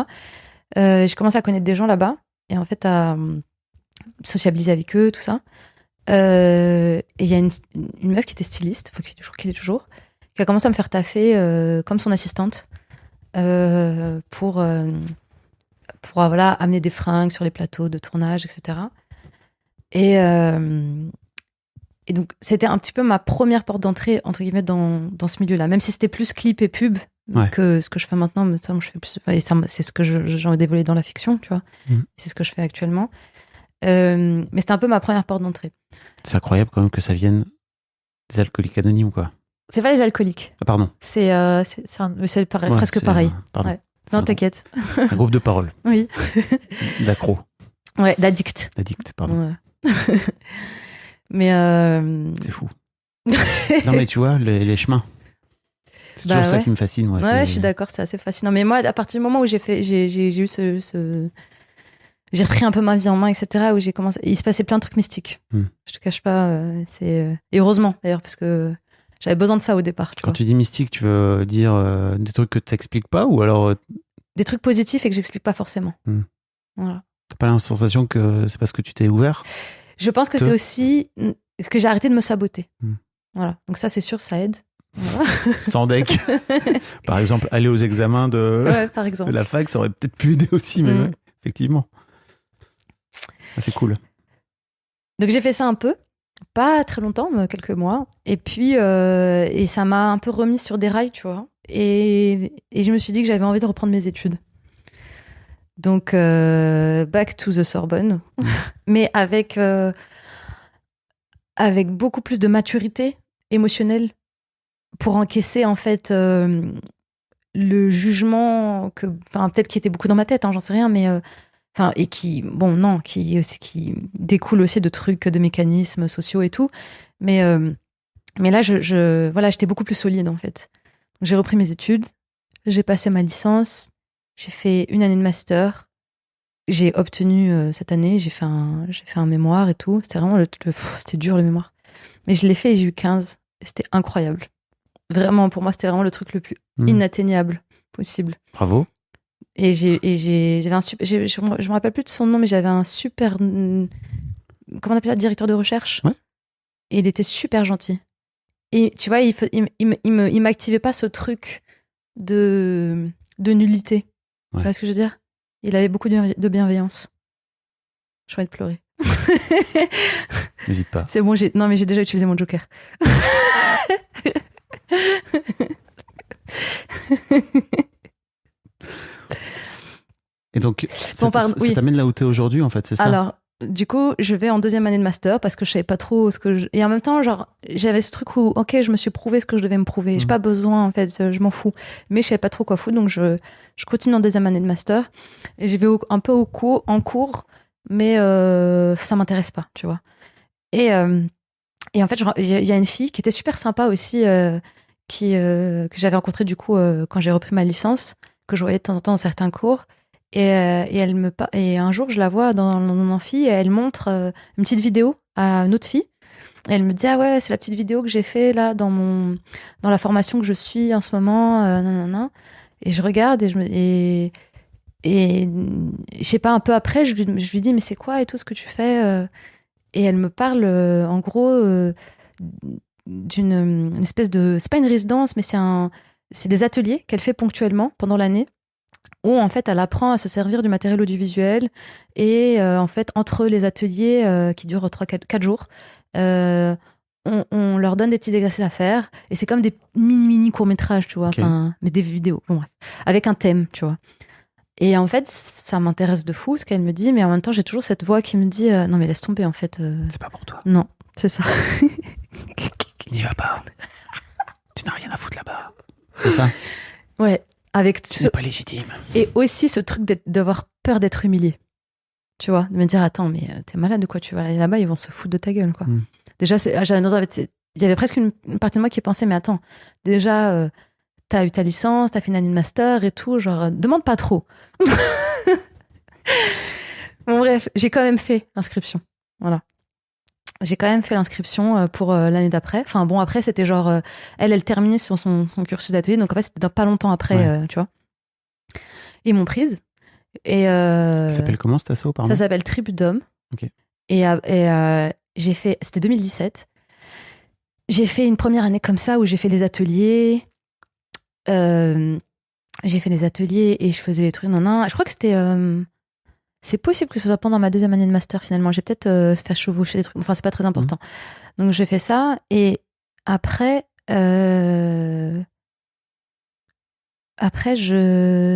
J'ai commencé à connaître des gens là-bas et en fait à sociabiliser avec eux, tout ça. Et il y a une meuf qui était styliste, qu'il est toujours, qui a commencé à me faire taffer comme son assistante pour voilà, amener des fringues sur les plateaux de tournage, etc. Et donc, c'était un petit peu ma première porte d'entrée, entre guillemets, dans ce milieu-là. Même si c'était plus clip et pub que ce que je fais maintenant. Mais ça, je fais plus, et ça, c'est ce que j'ai envie d'évoluer dans la fiction, tu vois. C'est ce que je fais actuellement. Mais c'était un peu ma première porte d'entrée. C'est incroyable quand même que ça vienne des alcooliques anonymes, quoi. C'est pas les alcooliques. Ah, pardon. C'est presque pareil. Pardon. Ouais. Non, t'inquiète. Un groupe de parole. Oui. D'accro. Ouais, d'addict. D'addict, pardon. Ouais. Mais c'est fou. Non, mais tu vois, les chemins. C'est toujours ça qui me fascine, moi. Ouais, je suis d'accord, c'est assez fascinant. Mais moi, à partir du moment où j'ai eu j'ai repris un peu ma vie en main, etc., où j'ai commencé, il se passait plein de trucs mystiques. Je te cache pas, et heureusement d'ailleurs, parce que j'avais besoin de ça au départ. Quand tu dis mystique, tu veux dire des trucs que tu n'expliques pas, ou alors des trucs positifs et que j'explique pas forcément. Voilà. T'as pas la sensation que c'est parce que tu t'es ouvert? Je pense que c'est aussi que j'ai arrêté de me saboter. Voilà. Donc ça, c'est sûr, ça aide. Voilà. Sans deck. Par exemple, aller aux examens de la fac, ça aurait peut-être pu aider aussi, mais ouais, effectivement. Ah, c'est cool. Donc j'ai fait ça un peu, pas très longtemps, mais quelques mois. Et puis, et ça m'a un peu remis sur des rails, tu vois. Et je me suis dit que j'avais envie de reprendre mes études. Donc, back to the Sorbonne. Mais avec beaucoup plus de maturité émotionnelle pour encaisser, en fait, le jugement peut-être qui était beaucoup dans ma tête, hein, j'en sais rien, mais et qui découle aussi de trucs, de mécanismes sociaux et tout. Mais là, j'étais beaucoup plus solide, en fait. Donc, j'ai repris mes études, j'ai passé ma licence, j'ai fait une année de master, j'ai obtenu cette année, j'ai fait un mémoire et tout. C'était vraiment c'était dur, le mémoire. Mais je l'ai fait et j'ai eu 15. Et c'était incroyable. Vraiment, pour moi, c'était vraiment le truc le plus inatteignable possible. Bravo. Et j'avais un super, je me rappelle plus de son nom, mais j'avais un super, comment on appelle ça, directeur de recherche. Ouais. Et il était super gentil. Et tu vois, il m'activait pas ce truc de nullité. Tu vois ce que je veux dire? Il avait beaucoup de bienveillance. J'ai envie de pleurer. N'hésite pas. C'est bon, j'ai déjà utilisé mon joker. Et donc, ça t'amène là où t'es aujourd'hui, en fait, c'est ça? Alors, du coup, je vais en deuxième année de master parce que je savais pas trop ce que Et en même temps, genre, j'avais ce truc où, ok, je me suis prouvé ce que je devais me prouver. J'ai pas besoin, en fait, je m'en fous. Mais je savais pas trop quoi foutre, donc je continue en deuxième année de master. Et j'y vais un peu en cours, mais ça m'intéresse pas, tu vois. Et en fait, il y a une fille qui était super sympa aussi, que j'avais rencontrée, du coup, quand j'ai repris ma licence, que je voyais de temps en temps dans certains cours. Et un jour, je la vois dans mon amphi et elle montre une petite vidéo à une autre fille. Et elle me dit, ah ouais, c'est la petite vidéo que j'ai fait là dans la formation que je suis en ce moment. Nanana. Et je regarde et je sais pas, un peu après, je lui dis, mais c'est quoi et tout ce que tu fais? Et elle me parle, en gros, d'une espèce de... C'est pas une résidence, mais c'est des ateliers qu'elle fait ponctuellement pendant l'année, où en fait elle apprend à se servir du matériel audiovisuel et en fait entre les ateliers qui durent 4 jours, on leur donne des petits exercices à faire et c'est comme des mini courts-métrages, tu vois, mais des vidéos, bon, bref, avec un thème, tu vois. Et en fait, ça m'intéresse de fou ce qu'elle me dit, mais en même temps, j'ai toujours cette voix qui me dit non mais laisse tomber, en fait. C'est pas pour toi. Non, c'est ça. N'y va pas. Tu n'as rien à foutre là-bas. C'est ça? Ouais. Ce n'est pas légitime. Et aussi ce truc d'avoir peur d'être humilié. Tu vois, de me dire, attends, mais t'es malade ou quoi? Tu vas aller là-bas, ils vont se foutre de ta gueule, quoi. Déjà, il y avait presque une partie de moi qui pensait, mais attends, déjà, t'as eu ta licence, t'as fait une année de master et tout, genre, demande pas trop. Bon, bref, j'ai quand même fait l'inscription. Voilà. J'ai quand même fait l'inscription pour l'année d'après. Enfin bon, après, c'était genre... elle terminait sur son cursus d'atelier, donc en fait, c'était pas longtemps après, tu vois. Ils m'ont prise. Et, ça s'appelle comment cet asso, pardon? Ça s'appelle Tribu d'Hommes. Okay. Et j'ai fait... C'était 2017. J'ai fait une première année comme ça, où j'ai fait les ateliers. J'ai fait les ateliers et je faisais les trucs. Je crois que c'était... C'est possible que ce soit pendant ma deuxième année de master, finalement. J'ai peut-être fait chevaucher des trucs. Enfin, c'est pas très important. Donc, j'ai fait ça. Et après, je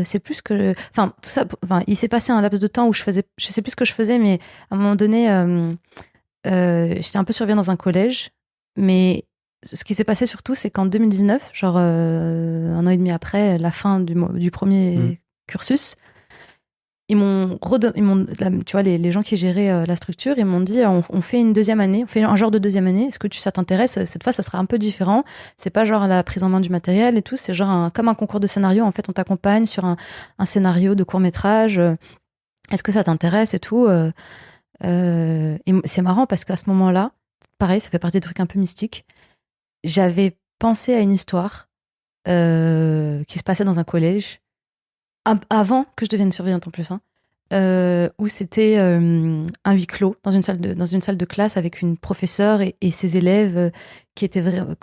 sais plus que... Enfin, tout ça... Enfin, il s'est passé un laps de temps où je sais plus ce que je faisais, mais à un moment donné, j'étais un peu surveillante dans un collège. Mais ce qui s'est passé surtout, c'est qu'en 2019, genre 1 an et demi après la fin du premier cursus, tu vois, les gens qui géraient la structure, ils m'ont dit on fait une deuxième année, on fait un genre de deuxième année. Est-ce que ça t'intéresse? Cette fois, ça sera un peu différent. C'est pas genre la prise en main du matériel et tout. C'est genre comme un concours de scénario. En fait, on t'accompagne sur un scénario de court métrage. Est-ce que ça t'intéresse et tout? Et c'est marrant parce qu'à ce moment-là, pareil, ça fait partie des trucs un peu mystiques. J'avais pensé à une histoire qui se passait dans un collège. Avant que je devienne surveillante en plus, où c'était un huis clos dans une salle de classe avec une professeure et ses élèves qui étaient vraiment.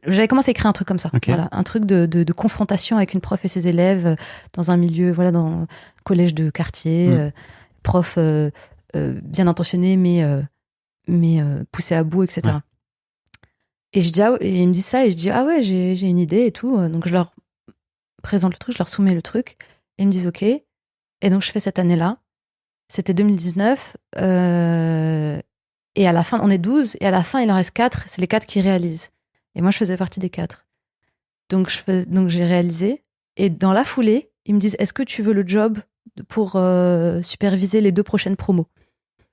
J'avais commencé à écrire un truc comme ça, voilà, un truc de confrontation avec une prof et ses élèves dans un milieu, voilà, dans un collège de quartier, prof bien intentionné mais poussé à bout, etc. Ouais. Et je dis et ils me disent ça et je dis ah ouais j'ai une idée et tout, donc je leur présente le truc, je leur soumets le truc. Et ils me disent OK. Et donc, je fais cette année-là. C'était 2019. Et à la fin, on est 12. Et à la fin, il en reste 4. C'est les 4 qui réalisent. Et moi, je faisais partie des 4. Donc, j'ai réalisé. Et dans la foulée, ils me disent est-ce que tu veux le job pour superviser les 2 prochaines promos?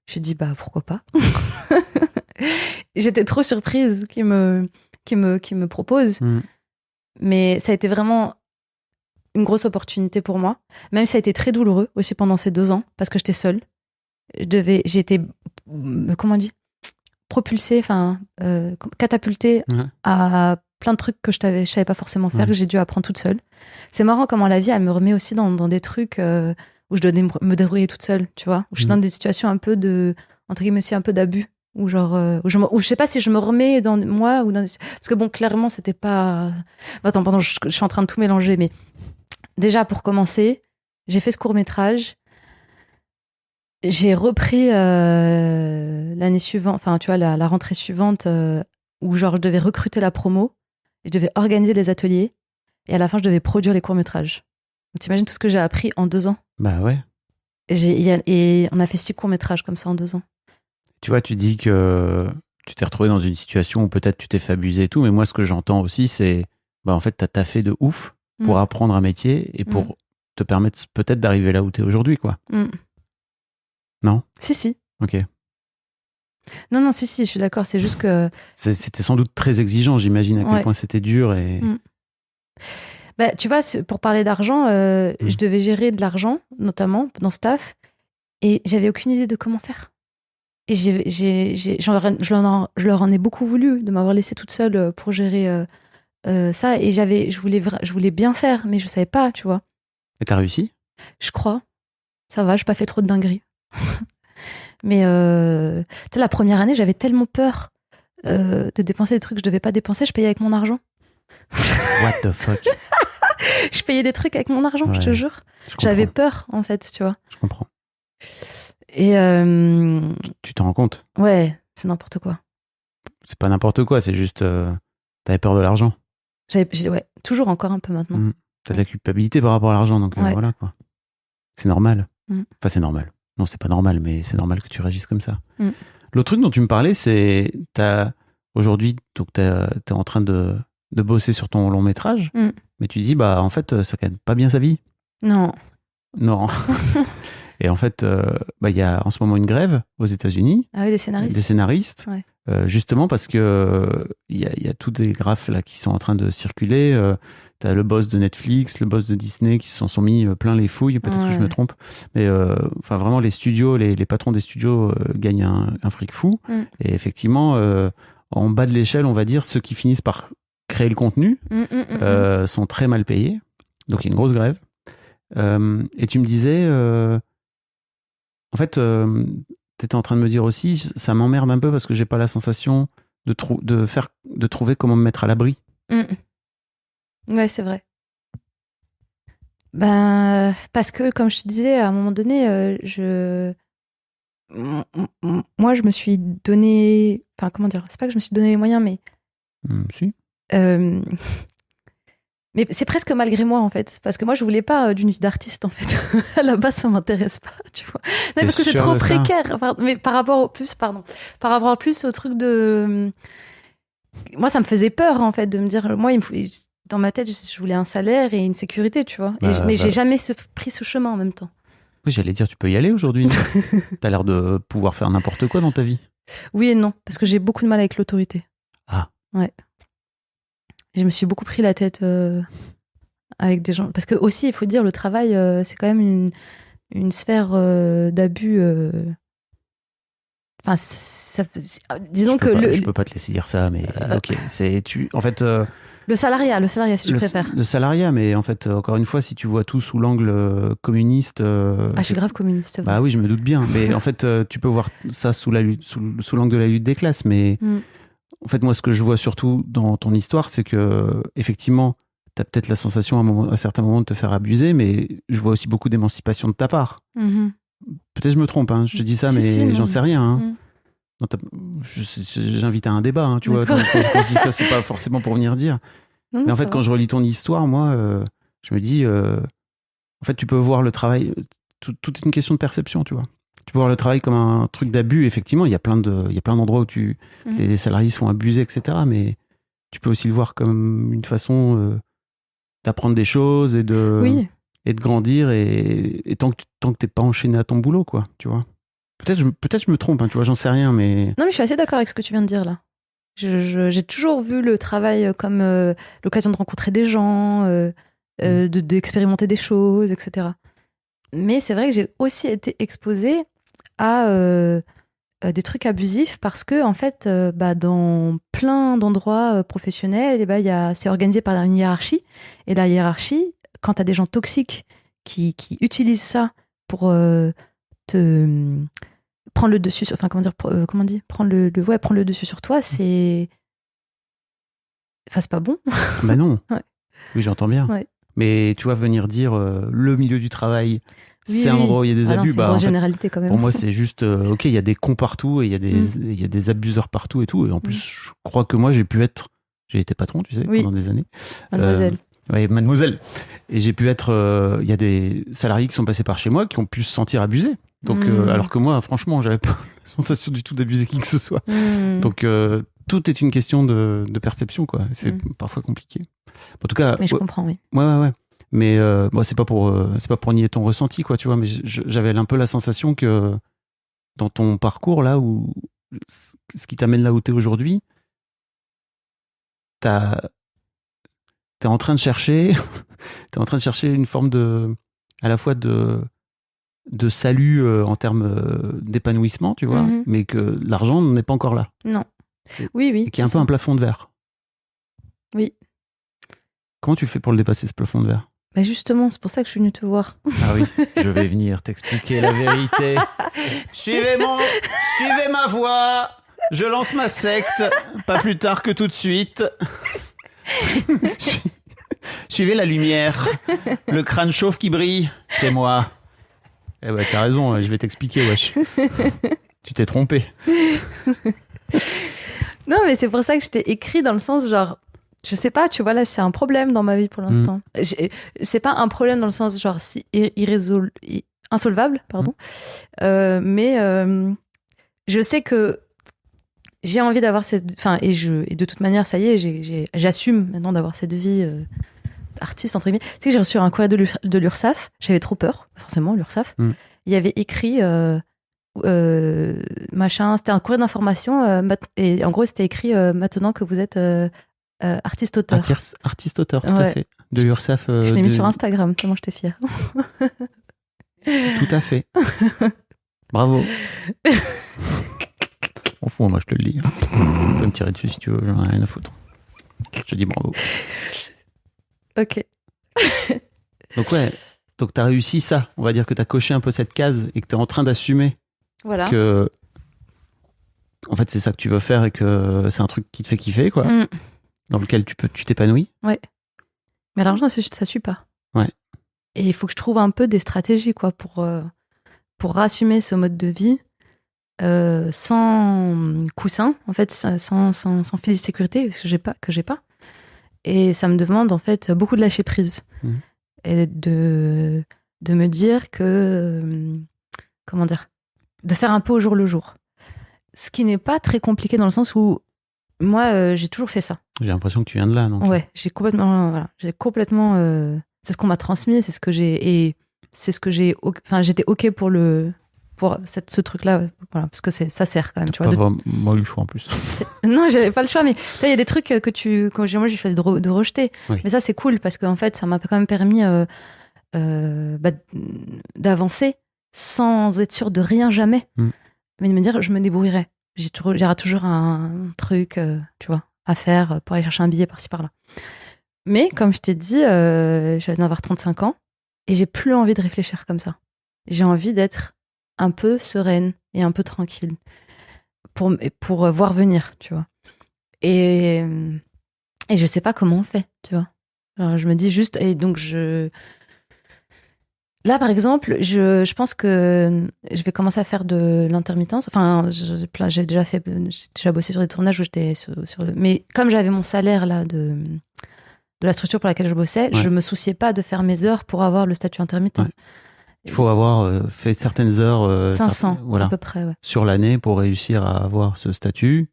J'ai dit bah, pourquoi pas. J'étais trop surprise qu'ils me proposent. Mais ça a été vraiment une grosse opportunité pour moi, même si ça a été très douloureux aussi pendant ces 2 ans, parce que j'étais seule. J'ai été, comment on dit, propulsée, catapultée à plein de trucs que je savais pas forcément faire, que j'ai dû apprendre toute seule. C'est marrant comment la vie, elle me remet aussi dans des trucs où je dois me débrouiller toute seule, tu vois, où je suis dans des situations un peu entre guillemets aussi un peu d'abus, où genre, où je sais pas si je me remets dans moi ou dans parce que bon, clairement, c'était pas. Attends, pardon, je suis en train de tout mélanger, mais déjà, pour commencer, j'ai fait ce court-métrage. J'ai repris l'année suivante, enfin, tu vois, la rentrée suivante, où genre, je devais recruter la promo, et je devais organiser les ateliers, et à la fin, je devais produire les courts-métrages. Donc, t'imagines tout ce que j'ai appris en 2 ans? Bah ouais. Et on a fait 6 courts-métrages comme ça en 2 ans. Tu vois, tu dis que tu t'es retrouvé dans une situation où peut-être tu t'es fait abuser et tout, mais moi, ce que j'entends aussi, c'est, en fait, t'as taffé de ouf pour apprendre un métier et pour te permettre peut-être d'arriver là où tu es aujourd'hui, quoi. Non? Si. Ok. Non, si, je suis d'accord. C'est juste que... C'était sans doute très exigeant, j'imagine, à quel point c'était dur. Et... Bah, tu vois, pour parler d'argent, je devais gérer de l'argent, notamment dans ce taf, et j'avais aucune idée de comment faire. Et je leur en ai beaucoup voulu de m'avoir laissée toute seule pour gérer... ça, et je voulais bien faire, mais je savais pas, tu vois. Et t'as réussi? Je crois. Ça va, j'ai pas fait trop de dingueries. Mais tu sais, la première année, j'avais tellement peur de dépenser des trucs que je devais pas dépenser, je payais avec mon argent. What the fuck? Je payais des trucs avec mon argent, je te jure. J'avais peur, en fait, tu vois. Je comprends. Et tu t'en rends compte? Ouais, c'est n'importe quoi. C'est pas n'importe quoi, c'est juste t'avais peur de l'argent. Ouais, toujours encore un peu maintenant. T'as de la culpabilité par rapport à l'argent, donc voilà, quoi. C'est normal. Enfin, c'est normal. Non, c'est pas normal, mais c'est normal que tu réagisses comme ça. L'autre truc dont tu me parlais, c'est aujourd'hui, donc t'es en train de bosser sur ton long métrage, mais tu dis, en fait, ça gagne pas bien sa vie. Non. Et en fait, y a en ce moment une grève aux États-Unis. Ah oui, des scénaristes. Des scénaristes. Ouais. Justement parce que il y a tous des graphes là qui sont en train de circuler. T'as le boss de Netflix, le boss de Disney qui se sont mis plein les fouilles. Peut-être que je me trompe, mais enfin vraiment les studios, les patrons des studios gagnent un fric fou. Et effectivement, en bas de l'échelle, on va dire ceux qui finissent par créer le contenu sont très mal payés. Donc il y a une grosse grève. Et tu me disais, en fait, t'étais en train de me dire aussi, ça m'emmerde un peu parce que j'ai pas la sensation de trouver comment me mettre à l'abri. Ouais, c'est vrai. Parce que, comme je te disais, à un moment donné, moi, je me suis donné... Enfin, comment dire? C'est pas que je me suis donné les moyens, mais... Si. Mais c'est presque malgré moi, en fait. Parce que moi, je voulais pas d'une vie d'artiste, en fait. À la base, ça m'intéresse pas, tu vois. Non, parce que c'est trop précaire. Mais par rapport au plus au truc de... moi, ça me faisait peur, en fait, de me dire, moi, dans ma tête, je voulais un salaire et une sécurité, tu vois. Mais j'ai jamais pris ce chemin en même temps. Oui, j'allais dire, tu peux y aller aujourd'hui. T'as l'air de pouvoir faire n'importe quoi dans ta vie. Oui et non, parce que j'ai beaucoup de mal avec l'autorité. Ah. Ouais. Je me suis beaucoup pris la tête avec des gens. Parce que aussi, il faut dire, le travail, c'est quand même une sphère d'abus. Enfin, disons je peux pas te laisser dire ça, mais ok. En fait. Le salariat, si tu préfères. Le salariat, mais en fait, encore une fois, si tu vois tout sous l'angle communiste. Je suis grave communiste. Bah oui, je me doute bien. Mais en fait, tu peux voir ça sous l'angle de la lutte des classes. Mais en fait, moi, ce que je vois surtout dans ton histoire, c'est que effectivement, tu as peut-être la sensation à certains moments de te faire abuser, mais je vois aussi beaucoup d'émancipation de ta part. Peut-être je me trompe, hein, je te dis ça, mais j'en sais rien. Hein. J'invite à un débat, hein, tu vois. Quand je dis ça, c'est pas forcément pour venir dire. Mais en fait, quand je relis ton histoire, moi, je me dis, en fait, tu peux voir le travail, tout est une question de perception, tu vois. Tu peux voir le travail comme un truc d'abus. Effectivement, il y a plein d'endroits où les salariés se font abuser, etc. Mais tu peux aussi le voir comme une façon d'apprendre des choses et de grandir et tant que t'es pas enchaîné à ton boulot, quoi, tu vois. Peut-être je me trompe, hein, tu vois, j'en sais rien, mais... Non, mais je suis assez d'accord avec ce que tu viens de dire, là. J'ai toujours vu le travail comme l'occasion de rencontrer des gens, d'expérimenter des choses, etc. Mais c'est vrai que j'ai aussi été exposée à des trucs abusifs parce que, en fait, dans plein d'endroits professionnels, c'est organisé par une hiérarchie. Et la hiérarchie, quand tu as des gens toxiques qui utilisent ça pour te prendre le dessus sur, prendre le dessus sur toi, c'est pas bon. Bah non. Ouais. Oui, j'entends bien. Ouais. Mais tu vois, venir dire le milieu du travail, c'est un endroit où il y a des abus. C'est une généralité quand même. Pour moi, c'est juste ok, il y a des cons partout et il y a des abuseurs partout et tout. Et en plus, je crois que moi, j'ai été patron, tu sais, pendant des années. Mademoiselle. Oui, mademoiselle. Et j'ai pu être. Il y a des salariés qui sont passés par chez moi qui ont pu se sentir abusés. Donc, alors que moi, franchement, j'avais pas la sensation du tout d'abuser qui que ce soit. Donc, tout est une question de perception, quoi. C'est parfois compliqué. En tout cas. Mais je comprends, oui. Ouais. Mais c'est pas pour nier ton ressenti, quoi, tu vois. Mais j'avais un peu la sensation que dans ton parcours, là, où ce qui t'amène là où t'es aujourd'hui, t'es en train de chercher une forme à la fois de salut en termes d'épanouissement, tu vois, mais que l'argent n'est pas encore là. Non. Oui. Et qu'il y a un peu un plafond de verre. Oui. Comment tu fais pour le dépasser, ce plafond de verre ? Bah justement, c'est pour ça que je suis venue te voir. Ah oui, je vais venir t'expliquer la vérité. Suivez ma voix. Je lance ma secte, pas plus tard que tout de suite. Suivez la lumière. Le crâne chauve qui brille, c'est moi. Eh ouais, t'as raison, je vais t'expliquer, wesh. Tu t'es trompé. Non, mais c'est pour ça que je t'ai écrit dans le sens genre, je sais pas, tu vois, là, c'est un problème dans ma vie pour l'instant. C'est pas un problème dans le sens genre insolvable, pardon. Mais je sais que j'ai envie d'avoir cette... Enfin, et de toute manière, ça y est, j'assume maintenant d'avoir cette vie artiste, entre guillemets. Tu sais que j'ai reçu un courrier de l'URSSAF. J'avais trop peur, forcément, l'URSSAF. Il y avait écrit... machin, c'était un courrier d'information et en gros, c'était écrit maintenant que vous êtes artiste-auteur. Artiste-auteur, tout à fait. De l'URSSAF. Je l'ai mis sur Instagram, tellement j'étais fière. Tout à fait. Bravo. On fout, moi je te le dis. Tu peux me tirer dessus si tu veux, j'en ai rien à foutre. Je te dis bravo. Ok. Donc t'as réussi ça. On va dire que t'as coché un peu cette case et que t'es en train d'assumer que en fait c'est ça que tu veux faire et que c'est un truc qui te fait kiffer, quoi. Dans lequel tu t'épanouis. Ouais. Mais l'argent, ça suit pas. Ouais. Et il faut que je trouve un peu des stratégies, quoi, pour assumer ce mode de vie sans coussin, en fait, sans filet de sécurité, parce que j'ai pas. Et ça me demande, en fait, beaucoup de lâcher prise. Et de me dire que... comment dire ? De faire un peu au jour le jour. Ce qui n'est pas très compliqué dans le sens où Moi, j'ai toujours fait ça. J'ai l'impression que tu viens de là, donc. Ouais, j'ai complètement. C'est ce qu'on m'a transmis, c'est ce que j'ai et c'est ce que j'ai. Enfin, j'étais ok pour ce truc-là, voilà, parce que ça sert quand même, tu vois. Moi, eu le choix en plus. Non, j'avais pas le choix, mais il y a des trucs moi j'ai choisi de rejeter. Oui. Mais ça, c'est cool parce qu'en fait, ça m'a quand même permis d'avancer sans être sûr de rien jamais, mais de me dire, je me débrouillerai. J'aurai toujours un truc, tu vois, à faire pour aller chercher un billet par-ci par-là. Mais comme je t'ai dit, je viens d'avoir 35 ans et j'ai plus envie de réfléchir comme ça. J'ai envie d'être un peu sereine et un peu tranquille pour voir venir, tu vois. Et je sais pas comment on fait, tu vois. Alors, je me dis juste, et donc là, par exemple, je pense que je vais commencer à faire de l'intermittence. Enfin, j'ai déjà bossé sur des tournages où j'étais mais comme j'avais mon salaire là de la structure pour laquelle je bossais, je me souciais pas de faire mes heures pour avoir le statut intermittent. Ouais. Il faut avoir fait certaines heures 500 voilà, à peu près, ouais. sur l'année pour réussir à avoir ce statut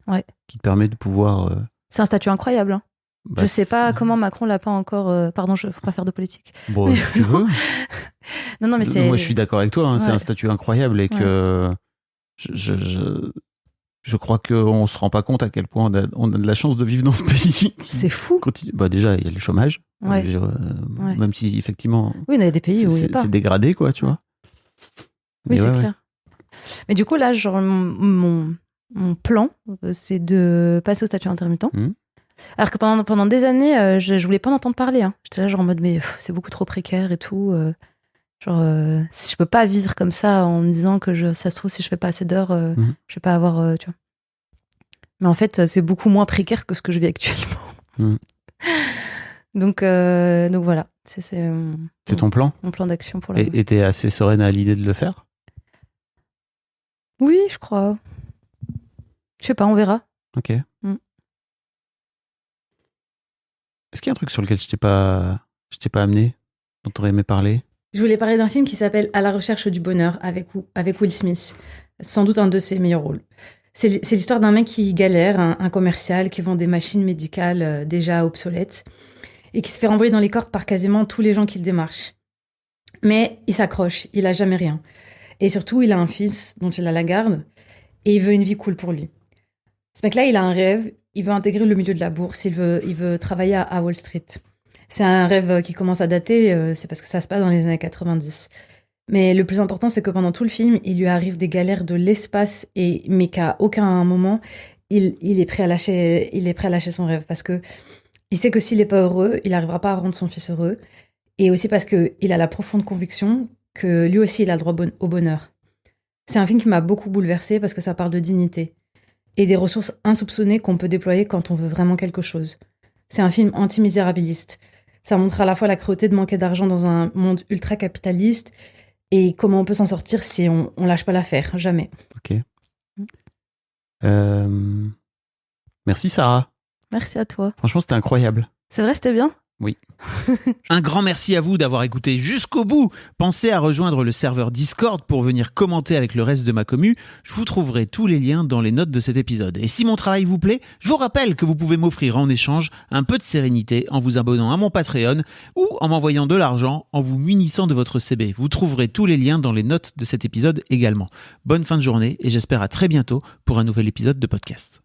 qui te permet de pouvoir... C'est un statut incroyable, hein. Je sais pas comment Macron l'a pas encore... Pardon, faut pas faire de politique. Bon, si tu veux. Non, mais c'est... Moi, je suis d'accord avec toi. Hein, c'est un statut incroyable et que je crois qu'on se rend pas compte à quel point on a de la chance de vivre dans ce pays. C'est fou. Bah déjà, il y a le chômage. Même si, effectivement... Oui, il y a des pays où il n'y a pas. C'est dégradé, quoi, tu vois. Oui, c'est clair. Mais du coup, là, genre, mon plan, c'est de passer au statut intermittent. Alors que pendant des années, je voulais pas en entendre parler. Hein. J'étais là genre en mode mais c'est beaucoup trop précaire et tout. Si je peux pas vivre comme ça en me disant que ça se trouve si je fais pas assez d'heures, je vais pas avoir, tu vois. Mais en fait, c'est beaucoup moins précaire que ce que je vis actuellement. Donc voilà. C'est ton plan. Mon plan d'action pour la. Et t'es assez sereine à l'idée de le faire? Oui, je crois. Je sais pas, on verra. Ok. Est-ce qu'il y a un truc sur lequel je t'ai pas amené, dont tu aurais aimé parler? Je voulais parler d'un film qui s'appelle À la recherche du bonheur avec Will Smith. Sans doute un de ses meilleurs rôles. C'est l'histoire d'un mec qui galère, un commercial qui vend des machines médicales déjà obsolètes et qui se fait renvoyer dans les cordes par quasiment tous les gens qu'il démarche. Mais il s'accroche, il a jamais rien. Et surtout, il a un fils dont il a la garde et il veut une vie cool pour lui. Ce mec-là, il a un rêve. Il veut intégrer le milieu de la bourse, il veut travailler à Wall Street. C'est un rêve qui commence à dater, c'est parce que ça se passe dans les années 90. Mais le plus important, c'est que pendant tout le film, il lui arrive des galères de l'espace, mais qu'à aucun moment, il est prêt à lâcher son rêve. Parce que il sait que s'il n'est pas heureux, il n'arrivera pas à rendre son fils heureux. Et aussi parce qu'il a la profonde conviction que lui aussi, il a le droit au bonheur. C'est un film qui m'a beaucoup bouleversée parce que ça parle de dignité et des ressources insoupçonnées qu'on peut déployer quand on veut vraiment quelque chose. C'est un film anti-misérabiliste. Ça montre à la fois la cruauté de manquer d'argent dans un monde ultra-capitaliste et comment on peut s'en sortir si on lâche pas l'affaire, jamais. Ok. Merci Sarah. Merci à toi. Franchement, c'était incroyable. C'est vrai, c'était bien ? Oui. Un grand merci à vous d'avoir écouté jusqu'au bout. Pensez à rejoindre le serveur Discord pour venir commenter avec le reste de ma commu. Je vous trouverai tous les liens dans les notes de cet épisode. Et si mon travail vous plaît, je vous rappelle que vous pouvez m'offrir en échange un peu de sérénité en vous abonnant à mon Patreon ou en m'envoyant de l'argent en vous munissant de votre CB. Vous trouverez tous les liens dans les notes de cet épisode également. Bonne fin de journée et j'espère à très bientôt pour un nouvel épisode de podcast.